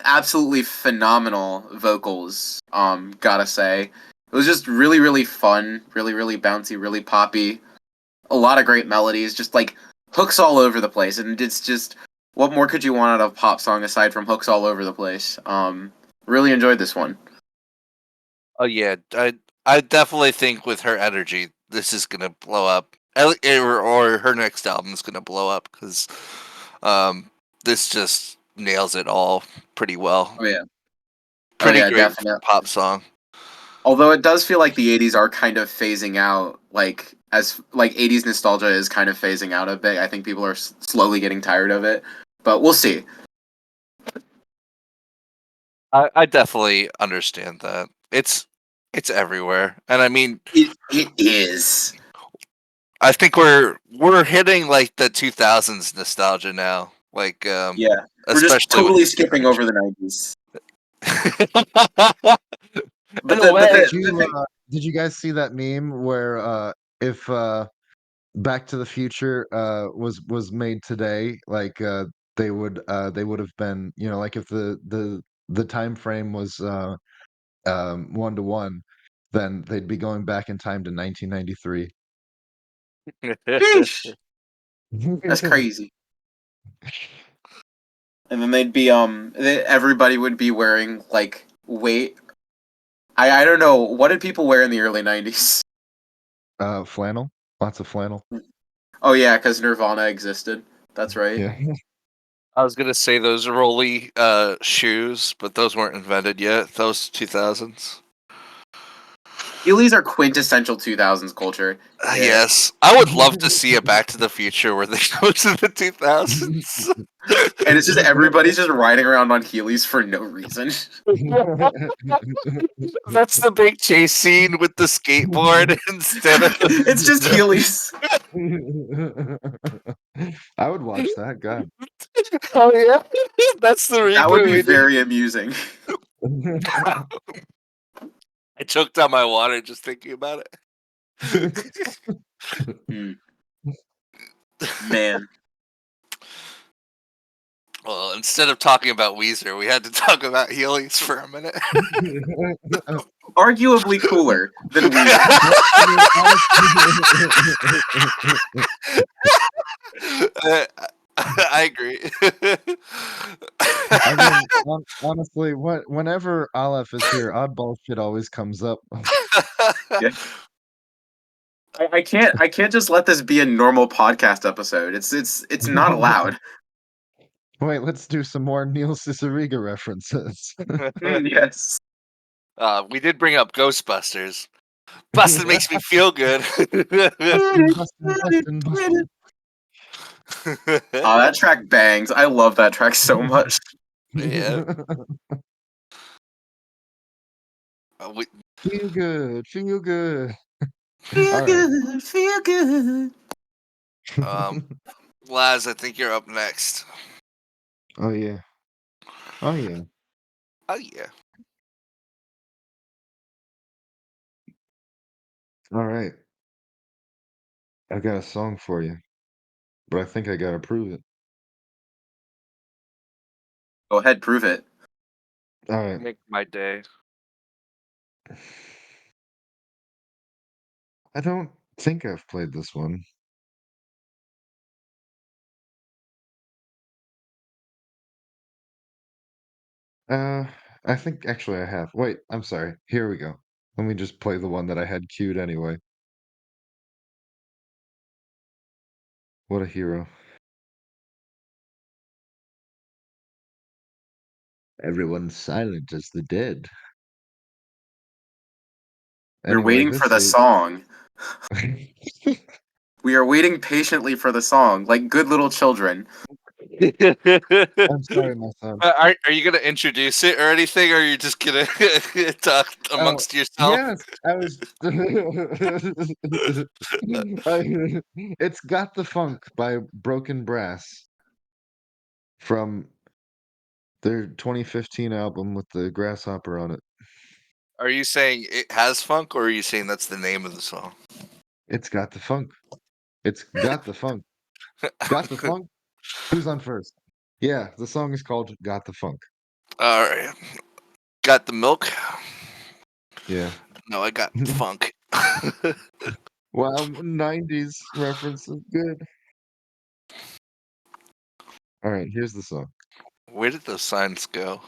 S2: absolutely phenomenal vocals, gotta say. It was just really, really fun, really, really bouncy, really poppy. A lot of great melodies, just like hooks all over the place. And it's just, what more could you want out of a pop song aside from hooks all over the place? Really enjoyed this one.
S3: Oh yeah, I definitely think with her energy, this is gonna blow up. Or her next album is gonna blow up because this just nails it all pretty well.
S2: Oh yeah. Oh
S3: Pretty
S2: yeah,
S3: great
S2: definitely.
S3: pop song.
S2: Although it does feel like the 80s are kind of phasing out, like, as, like, 80s nostalgia is kind of phasing out a bit. I think people are slowly getting tired of it. but we'll see.
S3: I definitely understand that. It's everywhere, and I mean,
S2: It is.
S3: I think we're hitting like the 2000s nostalgia now, like
S2: Yeah, we're just
S3: especially with.
S2: totally skipping over the 90s.
S3: In
S2: But
S3: a way,
S5: Did you guys see that meme where if Back to the Future was made today, like they would have been, you know, like if the time frame was 1 to 1, then they'd be going back in time to 1993.
S2: Sheesh, that's crazy. And then they'd be everybody would be wearing like I don't know, what did people wear in the early 90s?
S5: Flannel, lots of flannel.
S2: Oh yeah, because Nirvana existed. That's right.
S5: Yeah.
S3: I was gonna say those rolly shoes, but those weren't invented yet. Those 2000s.
S2: Heelys are quintessential 2000s culture. Yeah.
S3: Yes, I would love to see a Back to the Future where they go to the 2000s.
S2: And it's just everybody's just riding around on Heelys for no reason.
S3: That's the big chase scene with the skateboard instead of.
S2: It's just Heelys.
S5: I would watch that. God.
S3: Oh yeah, that's the
S2: That would be
S3: reboot.
S2: very amusing.
S3: I choked on my water just thinking about it.
S2: Man.
S3: Well, instead of talking about Weezer, we had to talk about Heelys for a minute.
S2: Arguably cooler than Weezer.
S3: I agree.
S5: I mean, honestly, whenever Aleph is here, oddball shit always comes up.
S2: Yeah. I can't just let this be a normal podcast episode. It's not allowed.
S5: Wait, let's do some more Neil Cicierega references.
S2: Yes.
S3: We did bring up Ghostbusters. Bustin' makes me feel good.
S5: Bustin'.
S2: Oh, that track bangs. I love that track so much.
S3: Yeah.
S5: Feel good, feel good.
S2: Feel
S5: All right.
S2: good, feel good.
S3: Laz, I think you're up next.
S5: Oh yeah. Oh yeah.
S3: Oh yeah.
S5: All right. I got a song for you, but I think I gotta prove it.
S2: Go ahead, prove it.
S5: All right.
S3: Make my day.
S5: I don't think I've played this one. Uh, I think actually I have. Wait, I'm sorry. Here we go. Let me just play the one that I had queued anyway. What a hero. Everyone's silent as the dead.
S2: We're
S5: Anyway,
S2: waiting for
S5: this
S2: the
S5: is
S2: song. We are waiting patiently for the song, like good little children.
S5: I'm sorry, my son.
S3: Are you gonna introduce it or anything, or are you just gonna talk amongst yourself?
S5: Yes, I was. It's Got the Funk by Broken Brass from their 2015 album with the grasshopper on it.
S3: Are you saying it has funk, or are you saying that's the name of the song?
S5: It's Got the Funk. It's Got the Funk. Got the Funk? Who's on first? Yeah, the song is called Got the Funk.
S3: All right. Got the milk?
S5: Yeah.
S3: No, I got funk.
S5: Wow, 90s references. Good. All right, here's the song.
S3: Where did those signs go?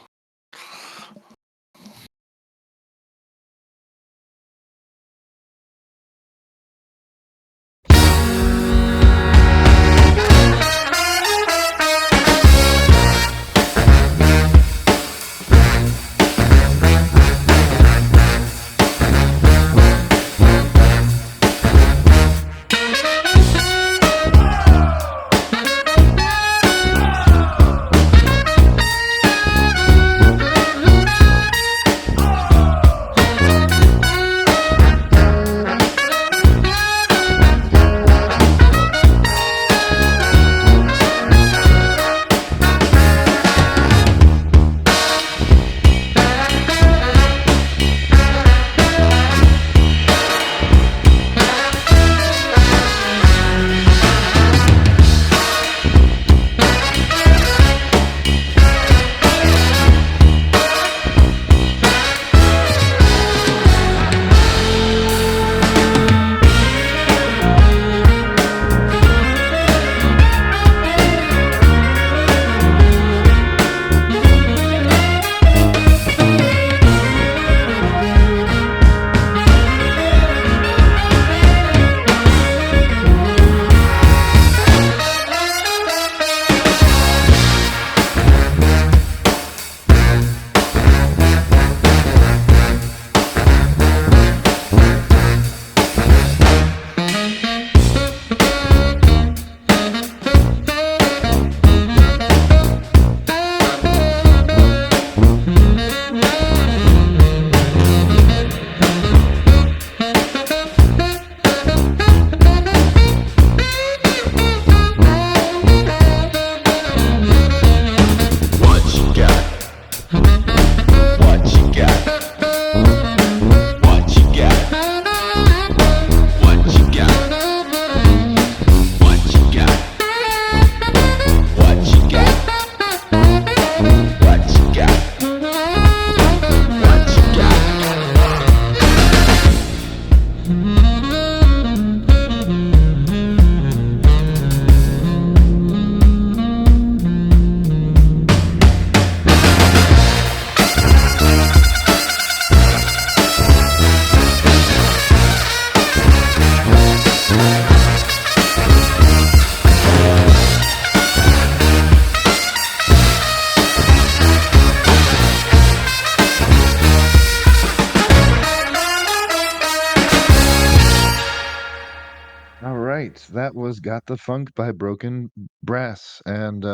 S5: that was Got the Funk by Broken Brass. And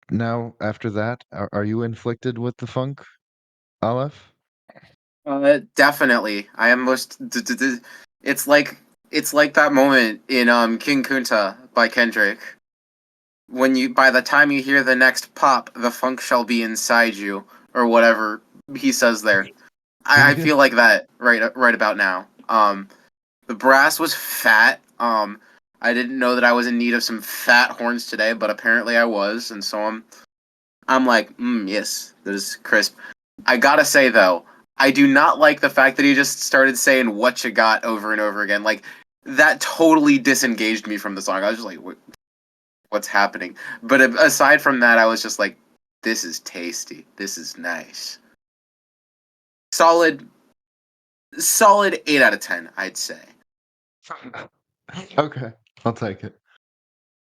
S5: now, after that, are you inflicted with the funk, Aleph?
S2: Definitely. I am most. It's like that moment in King Kunta by Kendrick. When you by the time you hear the next pop, the funk shall be inside you, or whatever he says there. I feel like that right about now. The brass was fat. I didn't know that I was in need of some fat horns today, but apparently I was, and so I'm like, yes, that is crisp. I gotta say though, I do not like the fact that he just started saying "what you got" over and over again. Like that totally disengaged me from the song. I was just like, what's happening? But aside from that, I was just like, this is tasty. This is nice. Solid, solid 8 out of 10, I'd say.
S5: Okay, I'll take it.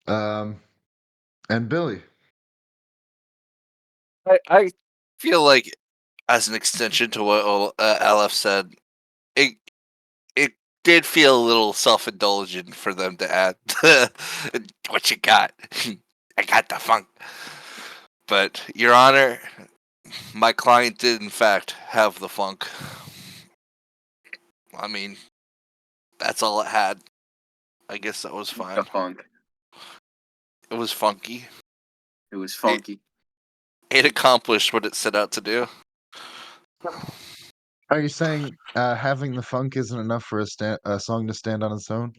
S5: And Billy.
S3: I feel like, as an extension to what LF said, it it did feel a little self-indulgent for them to add what you got. I got the funk. But, Your Honor, my client did in fact have the funk. I mean, that's all it had. I guess that was fine.
S2: The funk.
S3: It was funky.
S2: It was funky.
S3: It accomplished what it set out to do.
S5: Are you saying having the funk isn't enough for a song to stand on its own?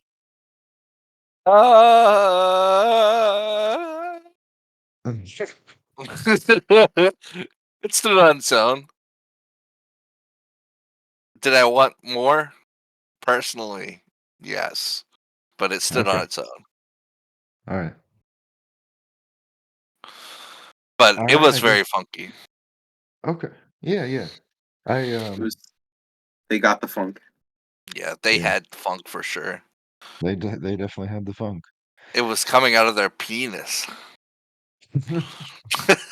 S3: It stood on its own. Did I want more? Personally, yes. But it stood on
S5: Okay.
S3: its own.
S5: All right.
S3: But
S5: All
S3: it
S5: right,
S3: was
S5: I guess.
S3: very funky.
S5: Okay. Yeah, yeah.
S2: They got the funk.
S3: Yeah, they
S5: Yeah.
S3: had funk for sure.
S5: They definitely had the funk.
S3: It was coming out of their penis.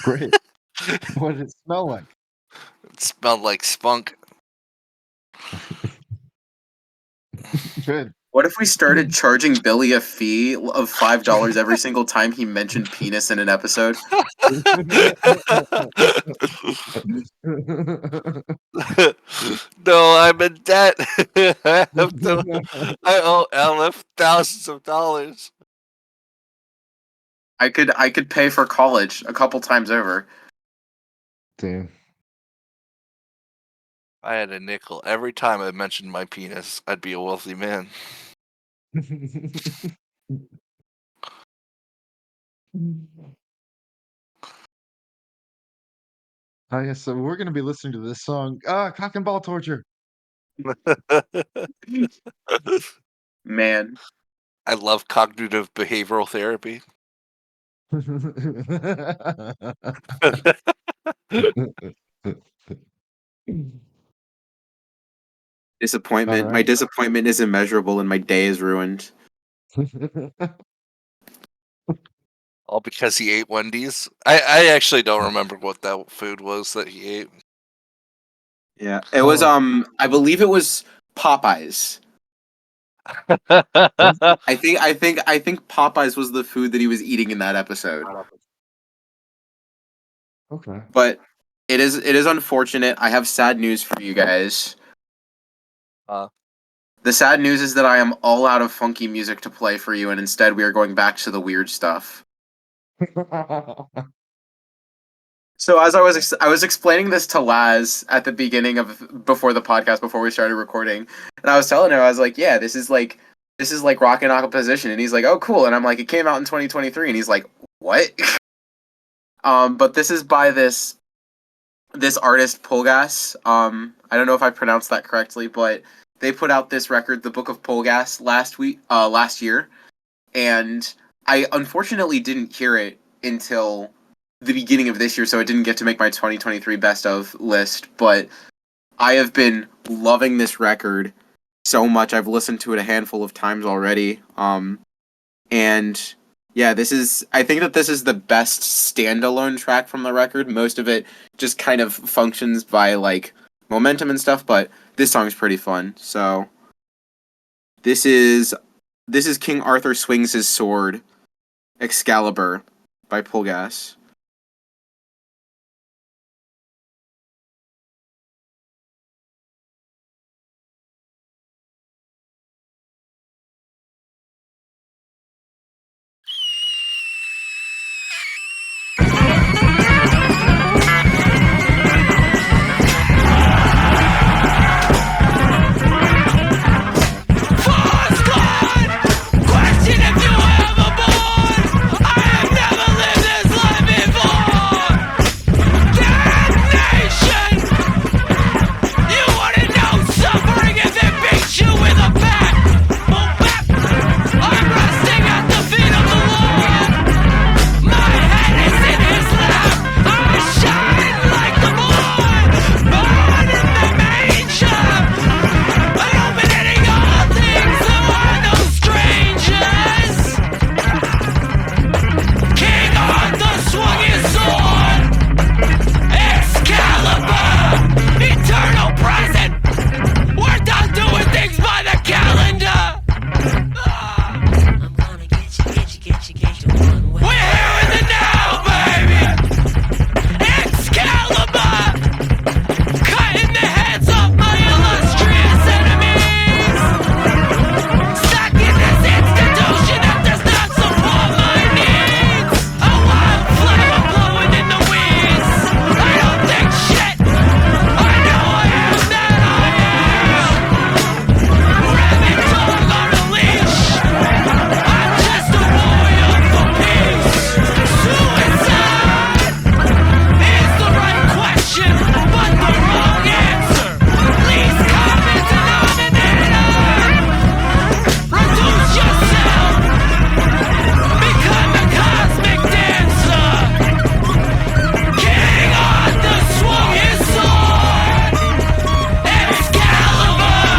S5: Great. What did it smell like?
S3: It smelled like spunk.
S5: Good.
S2: What if we started charging Billy a fee of $5 every single time he mentioned penis in an episode?
S3: No, I'm in debt. I owe LF thousands of dollars.
S2: I could pay for college a couple times over.
S5: Damn.
S3: I had a nickel every time I mentioned my penis. I'd be a wealthy man.
S5: Yes, so we're gonna be listening to this song. Cock and ball torture.
S2: Man,
S3: I love cognitive behavioral therapy.
S2: disappointment.
S5: All
S2: My
S5: right.
S2: disappointment is immeasurable and my day is ruined.
S3: All because he ate Wendy's. I actually don't remember what that food was that he ate.
S2: Yeah. It was
S5: Oh.
S2: I believe it was Popeyes. I think Popeyes was the food that he was eating in that episode.
S5: Okay.
S2: But it is unfortunate. I have sad news for you guys. The sad news is that I am all out of funky music to play for you, and instead we are going back to the weird stuff. So as I was explaining this to Laz at the beginning of before the podcast, before we started recording, and I was telling her, I was like, yeah, this is like rock and opposition, and he's like, oh cool, and I'm like, it came out in 2023, and he's like, what? But this is by this artist Polgas. I don't know if I pronounced that correctly, but they put out this record, The Book of Polgas, last year, and I unfortunately didn't hear it until the beginning of this year, so it didn't get to make my 2023 best of list. But I have been loving this record so much. I've listened to it a handful of times already. And yeah, I think that this is the best standalone track from the record. Most of it just kind of functions by like momentum and stuff, but this song is pretty fun. So this is This is King Arthur Swings His Sword, Excalibur, by Pulgas.
S4: Question if you were ever born. I have never lived this life before. Damnation! You wouldn't know suffering if it beats you with a bat. I'm resting at the feet of the Lord. My head is in His lap. I shine like the morn. Born in the manger. Illuminating all things who are no strangers. King Arthur swung his sword. Excalibur, eternal present. We're done doing things by the calendar.
S6: I'm gonna get you one way.
S4: We're here in the now, baby. Excalibur, cutting the heads off my illustrious enemies. Stacking this institution that does not support my needs. A wild flame blowing in the weeds. I don't think shit. I know I am that I am. Rabid dog on a leash. I'm just a warrior for peace. Suicide is the right question, but the wrong answer. Least common denominator. Reduce yourself. Become a cosmic dancer. King Arthur swung his sword. Excalibur.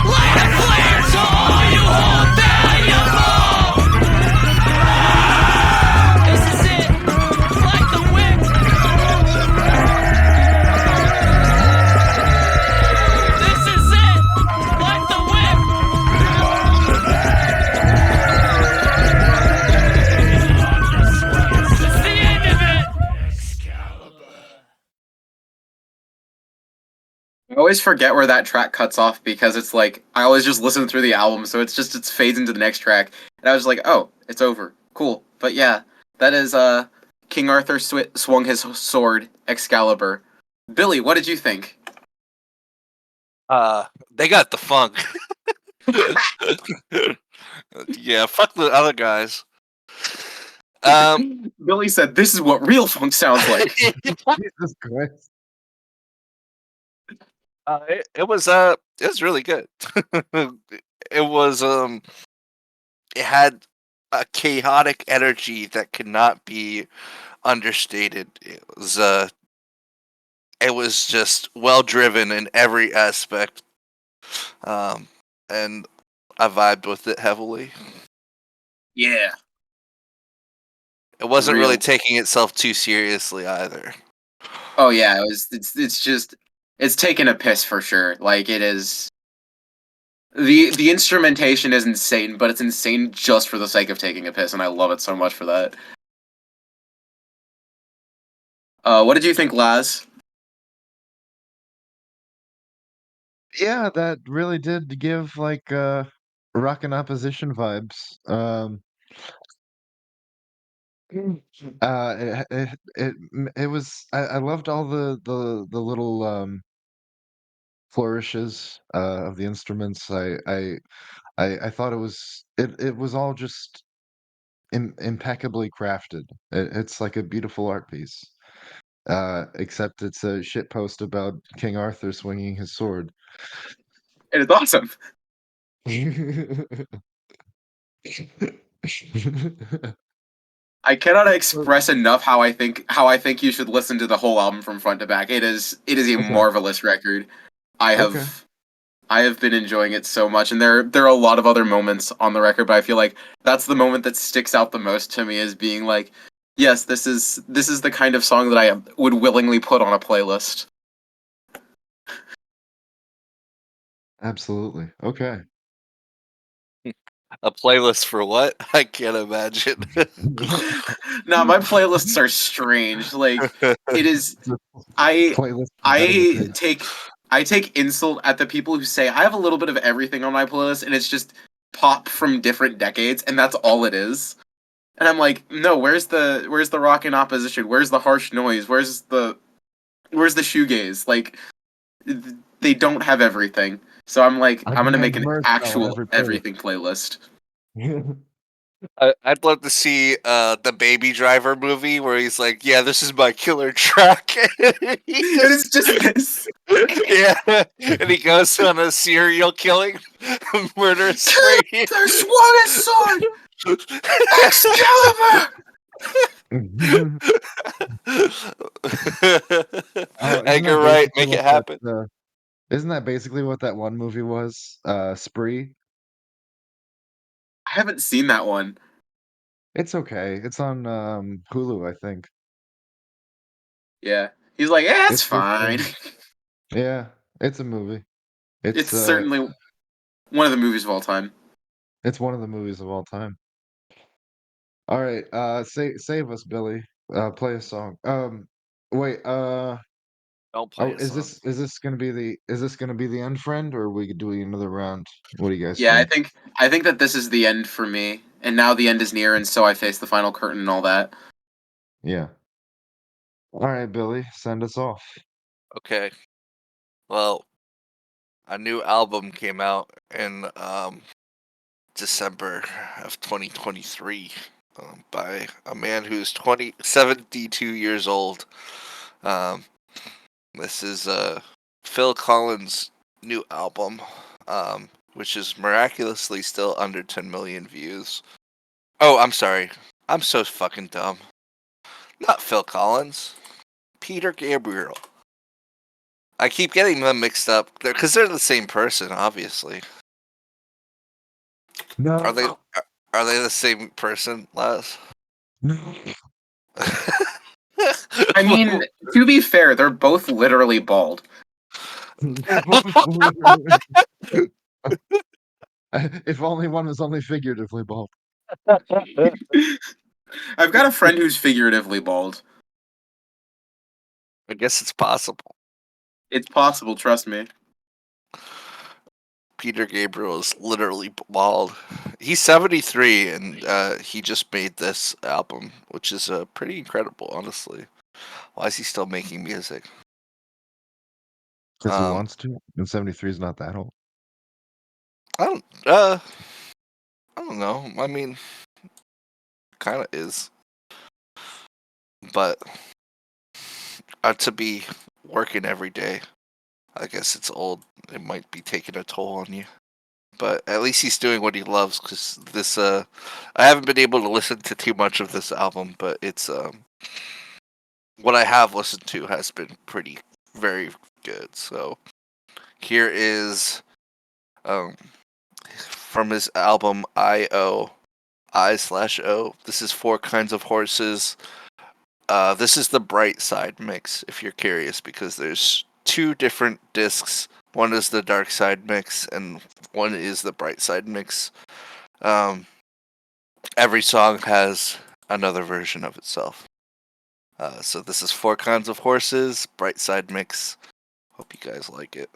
S4: Light a flame to all you hold valuable. This is it. Like the whip. This is it. Like the whip. It's the end of it.
S2: I always forget where that track cuts off because it's like I always just listen through the album, so it's fades into the next track, and I was like, oh, it's over, cool. But yeah, that is King Arthur swung his sword, Excalibur. Billy, what did you think?
S3: They got the funk. Yeah, fuck the other guys.
S2: Billy said, "This is what real funk sounds like."
S5: Jesus Christ.
S3: It was really good. It was it had a chaotic energy that could not be understated. It was just well driven in every aspect. And I vibed with it heavily.
S2: Yeah,
S3: It wasn't
S2: Real.
S3: really taking itself too seriously either.
S2: oh yeah, it was. It's taking a piss for sure. Like it is. The instrumentation is insane, but it's insane just for the sake of taking a piss, and I love it so much for that. What did you think, Laz?
S5: Yeah, that really did give like rock and opposition vibes. It was I loved all the little flourishes of the instruments. I thought it was all just impeccably crafted. It's like a beautiful art piece. Except it's a shit post about King Arthur swinging his sword.
S2: It is awesome. I cannot express enough how I think you should listen to the whole album from front to back. It is a
S5: Okay.
S2: marvelous record. I have
S5: Okay.
S2: I have been enjoying it so much, and there are a lot of other moments on the record, but I feel like that's the moment that sticks out the most to me as being like, yes, this is the kind of song that I would willingly put on a playlist.
S5: Absolutely. Okay.
S3: A playlist for what? I can't imagine.
S2: No, my playlists are strange. Like it is. I
S5: Playlist for betting the
S2: I
S5: pigs.
S2: take insult at the people who say I have a little bit of everything on my playlist, and it's just pop from different decades, and that's all it is. And I'm like, no, where's the rock in opposition? Where's the harsh noise? Where's the shoegaze? Like, they don't have everything. So I'm like,
S5: I
S2: I'm gonna make
S5: demand
S2: an
S5: merch on
S2: actual
S5: every playlist.
S2: everything playlist.
S3: I'd love to see the Baby Driver movie where he's like, "Yeah, this is my killer track." He
S2: And
S3: just-
S2: it's just this.
S3: yeah, and he goes on a serial killing, murder spree.
S2: Their swan sword, Excalibur.
S5: Isn't
S3: Edgar
S5: that
S3: Wright,
S5: basically
S3: make it
S5: what
S3: happen.
S5: isn't that basically what that one movie was? Spree.
S2: I haven't seen that one.
S5: It's okay. It's on Hulu, I think.
S2: Yeah, he's like, yeah, it's
S5: It's
S2: fine.
S5: yeah, it's a movie.
S2: It's
S5: It's
S2: certainly one of the movies of all time.
S5: it's one of the movies of all time. All right, save us, Billy. Play a song. Wait,
S3: Don't play a
S5: is
S3: song.
S5: this gonna be the end, friend, or are we doing another round? What do you guys
S2: Yeah, I
S5: think?
S2: think that this is the end for me, and now the end is near, and so I face the final curtain and all that.
S5: Yeah. All right, Billy, send us off.
S3: Okay. Well, a new album came out in December of 2023 by a man who's 72 years old. Um, this is Phil Collins' new album, which is miraculously still under 10 million views. Oh, I'm sorry. I'm so fucking dumb. Not Phil Collins. Peter Gabriel. I keep getting them mixed up because they're the same person, obviously.
S5: No.
S3: Are they the same person, Les?
S5: No.
S2: I mean, to be fair, they're both literally bald.
S5: If only one was only figuratively bald.
S2: I've got a friend who's figuratively bald.
S3: I guess it's possible.
S2: It's possible, trust me.
S3: Peter Gabriel is literally bald. He's 73 and he just made this album, which is pretty incredible, honestly. Why is he still making music?
S5: Because he
S3: Um,
S5: wants to. And 73 is not that old.
S3: I don't know. I mean, kind of is. But to be working every day, I guess it's old. It might be taking a toll on you. But at least he's doing what he loves, because this I haven't been able to listen to too much of this album, but it's what I have listened to has been very good. So here is from his album I/O. This is 4 Kinds of Horses. This is the bright side mix, if you're curious, because there's 2 different discs. One is the dark side mix, and one is the bright side mix. Every song has another version of itself. So this is 4 Kinds of Horses, bright side mix. Hope you guys like it.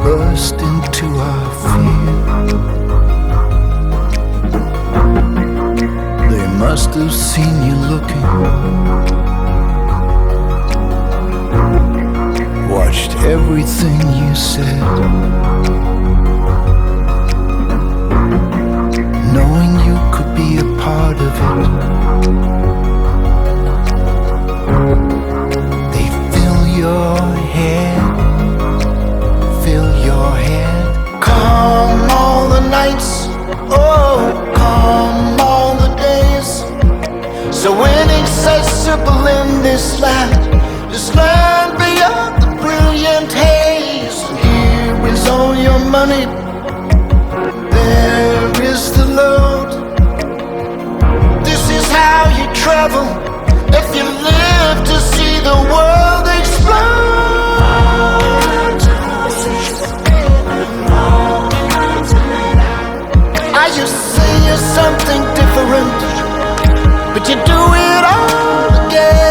S4: burst into our fear. They must have seen you looking, watched everything you said, knowing you could be a part of it. They fill your head, fill your head. Come all the nights, oh, come all the days. So inaccessible in this land beyond the brilliant haze. Here is all your money, there is the load. This is how you travel if you live to see the world explode. I just say you're something different, but you do it all again.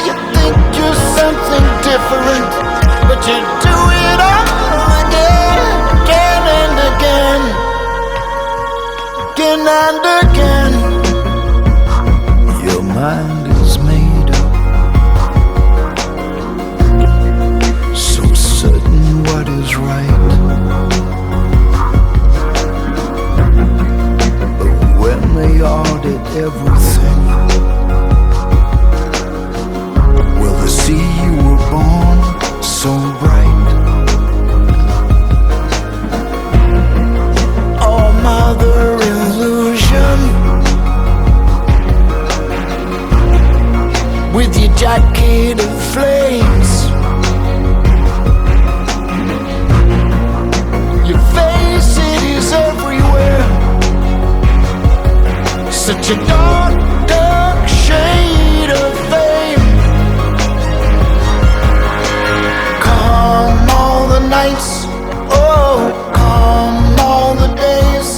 S4: You think you're something different, but you do it all again, again and again, again and again. Your mind is made up, so certain what is right. But when they audit everything, see you were born so bright. Oh, mother illusion, with your jacket of flames, your face, it is everywhere. Such a dark, dark shade of fame. Come all the nights, oh, come all the days.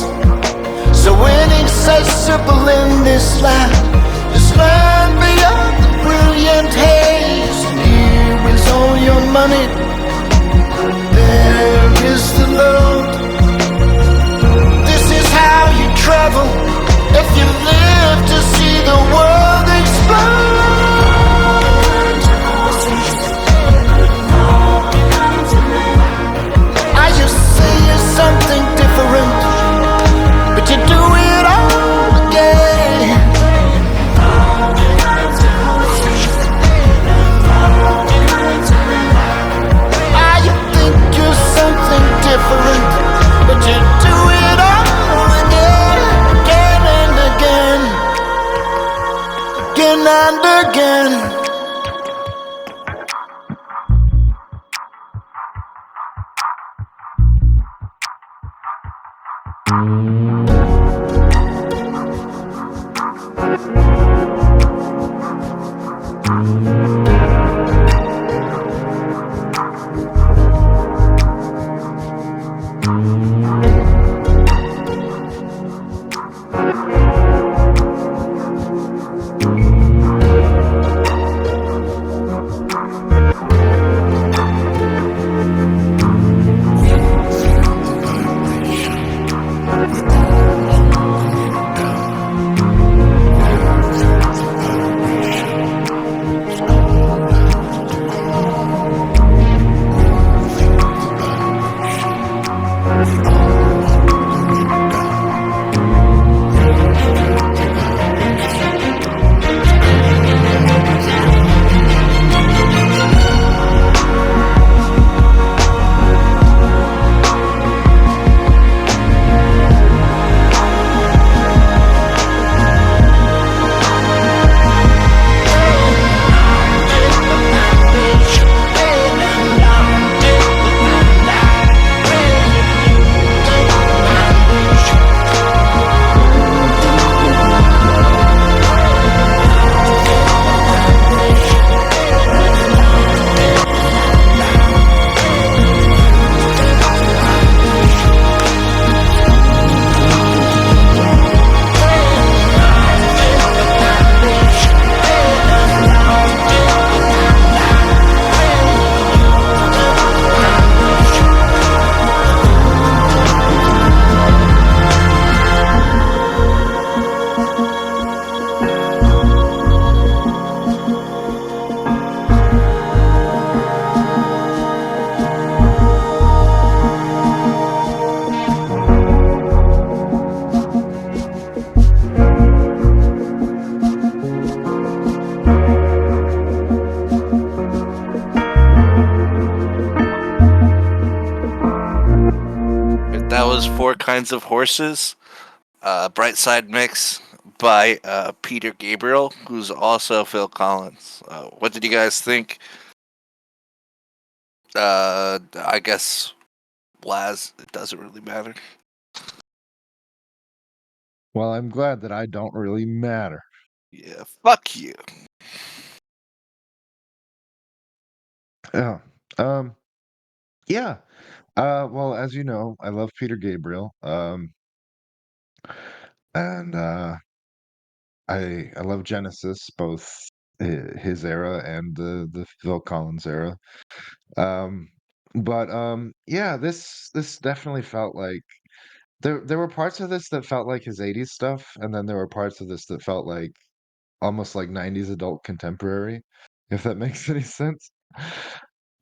S4: So inaccessible in this land beyond the brilliant haze. Here is all your money, there is the load. This is how you travel if you live to see the world explode. Something different, but you do it all again. You think you're something different, but you do it all again, again and again, again and again.
S6: With
S3: Four Kinds of Horses, Bright Side Mix by Peter Gabriel, who's also Phil Collins. What did you guys think? I guess Laz, it doesn't really matter.
S5: Well, I'm glad that I don't really matter.
S3: Yeah, fuck you.
S5: Yeah. Yeah. Well, as you know, I love Peter Gabriel. And I love Genesis, both his era and the Phil Collins era. Um, but yeah, this definitely felt like there were parts of this that felt like his 80s stuff, and then there were parts of this that felt like almost like 90s adult contemporary, if that makes any sense.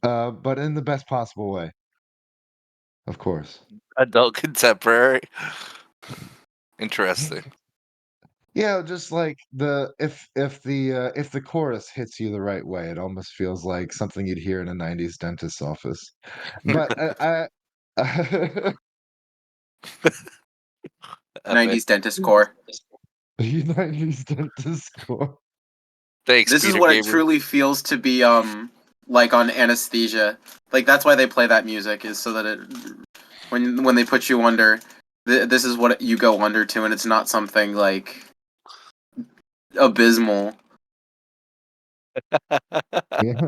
S5: But in the best possible way, of course.
S3: Adult contemporary. Interesting.
S5: Yeah, just like the if the chorus hits you the right way, it almost feels like something you'd hear in a 90s dentist's office. But I
S2: 90s
S3: Epic.
S2: dentist core.
S5: 90s dentist score.
S3: Thanks,
S2: This is
S3: Peter
S2: what it
S3: Gabriel.
S2: truly feels to be like on anesthesia. Like that's why they play that music, is so that it when they put you under, this is what you go under to, and it's not something like abysmal.
S5: Yeah.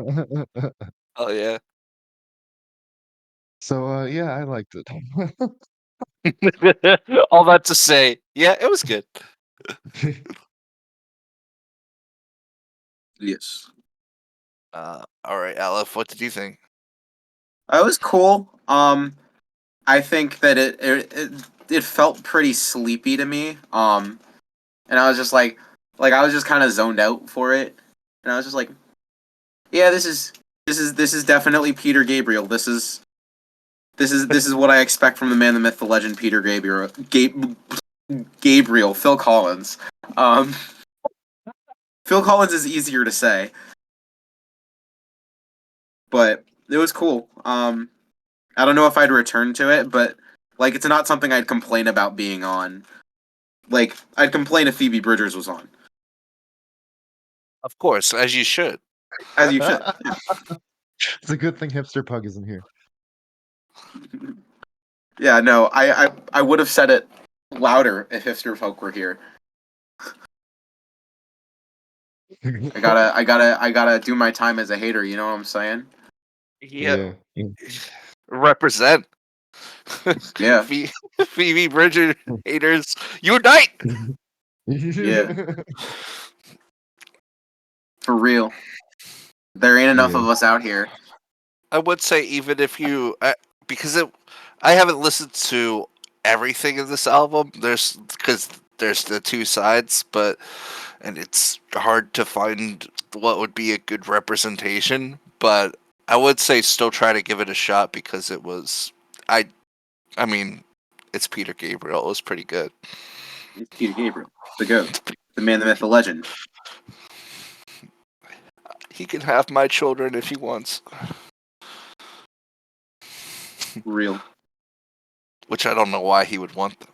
S3: Oh yeah.
S5: So yeah, I liked it.
S3: All that to say, yeah, it was good.
S2: Yes.
S3: All right, Aleph, what did you think?
S2: It was cool. I think that it felt pretty sleepy to me. And I was just like I was just kind of zoned out for it, and I was just like, yeah, this is definitely Peter Gabriel. This is what I expect from the man, the myth, the legend, Peter Gabriel. Gabriel, Phil Collins. Um, Phil Collins is easier to say, but it was cool. I don't know if I'd return to it, but like it's not something I'd complain about being on. Like I'd complain if Phoebe Bridgers was on,
S3: Of course, as you should.
S2: as you should.
S5: It's a good thing Hipster Pug isn't here.
S2: Yeah, no, I would have said it louder if Hipster Folk were here. I gotta do my time as a hater. You know what I'm saying?
S3: Yeah.
S5: Yeah.
S3: Represent.
S2: Yeah,
S3: Phoebe Bridger haters, unite!
S2: yeah, for real. There ain't enough
S5: Yeah.
S2: of us out here.
S3: I would say even if you, because I haven't listened to everything in this album. Because there's the two sides, and it's hard to find what would be a good representation. But I would say still try to give it a shot because it was, I, I mean, it's Peter Gabriel. It was pretty good.
S2: It's Peter Gabriel, the goat, the man, the myth, the legend.
S3: He can have my children if he wants,
S2: Real.
S3: which I don't know why he would want them.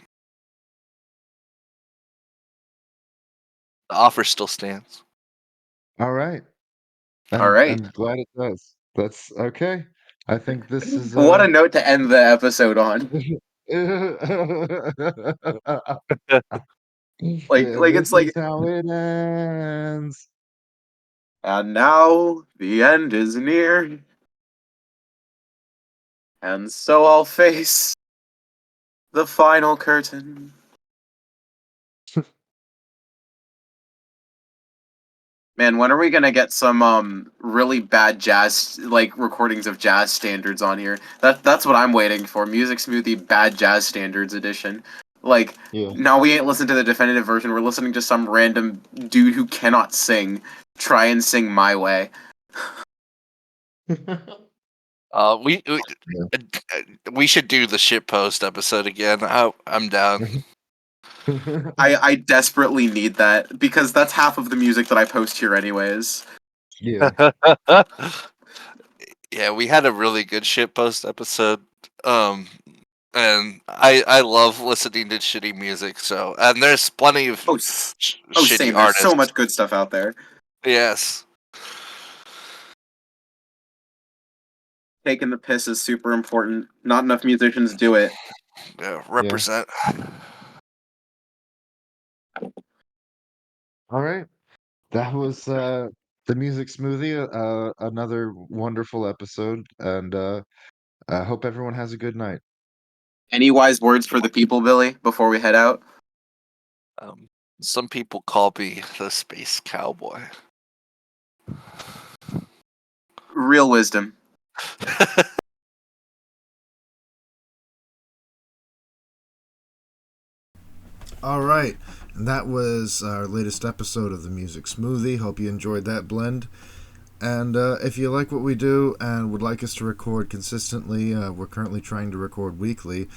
S3: The offer still stands.
S5: All right.
S2: All right.
S5: I'm glad it does. That's okay. I think this is
S2: What a note to end the episode on. Like
S5: this
S2: it's
S5: is
S2: like,
S5: how it ends.
S2: and now the end is near, and so I'll face the final curtain. Man, when are we gonna get some really bad jazz like recordings of jazz standards on here? That's what I'm waiting for. Music Smoothie Bad Jazz Standards Edition. Like
S5: Yeah.
S2: now we ain't listening to the definitive version. We're listening to some random dude who cannot sing try and sing my way.
S3: We we should do the shit post episode again. I'm down.
S2: I desperately need that because that's half of the music that I post here anyways.
S5: Yeah.
S3: Yeah, we had a really good shit post episode. and I love listening to shitty music. So, and there's plenty of shitty
S2: Same. There's
S3: artists.
S2: so much good stuff out there.
S3: Yes.
S2: Taking the piss is super important. Not enough musicians do it.
S3: Yeah. Represent.
S5: All right. That was the Music Smoothie, another wonderful episode, and I hope everyone has a good night.
S2: Any wise words for the people, Billy, before we head out?
S3: Some people call me the space cowboy.
S2: Real wisdom.
S7: All right, and that was our latest episode of the Music Smoothie. Hope you enjoyed that blend. And if you like what we do and would like us to record consistently, we're currently trying to record weekly.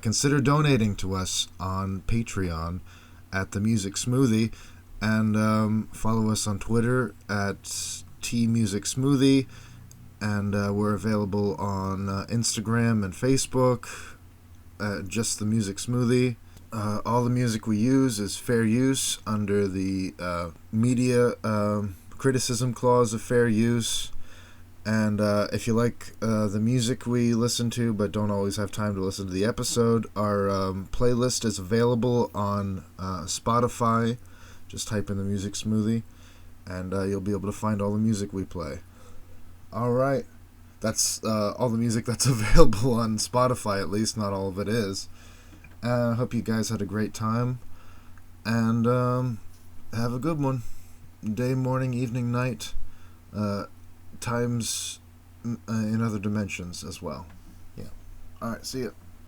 S7: Consider donating to us on Patreon at the Music Smoothie, and follow us on Twitter at tmusicsmoothie, and we're available on Instagram and Facebook at just the Music Smoothie. All the music we use is fair use under the media criticism clause of fair use. And if you like the music we listen to but don't always have time to listen to the episode, our playlist is available on Spotify. Just type in the Music Smoothie, and you'll be able to find all the music we play. All right. That's all the music that's available on Spotify, at least. Not all of it is. I hope you guys had a great time, and have a good one. Day, morning, evening, night, times in other dimensions as well. Yeah. All right, see ya.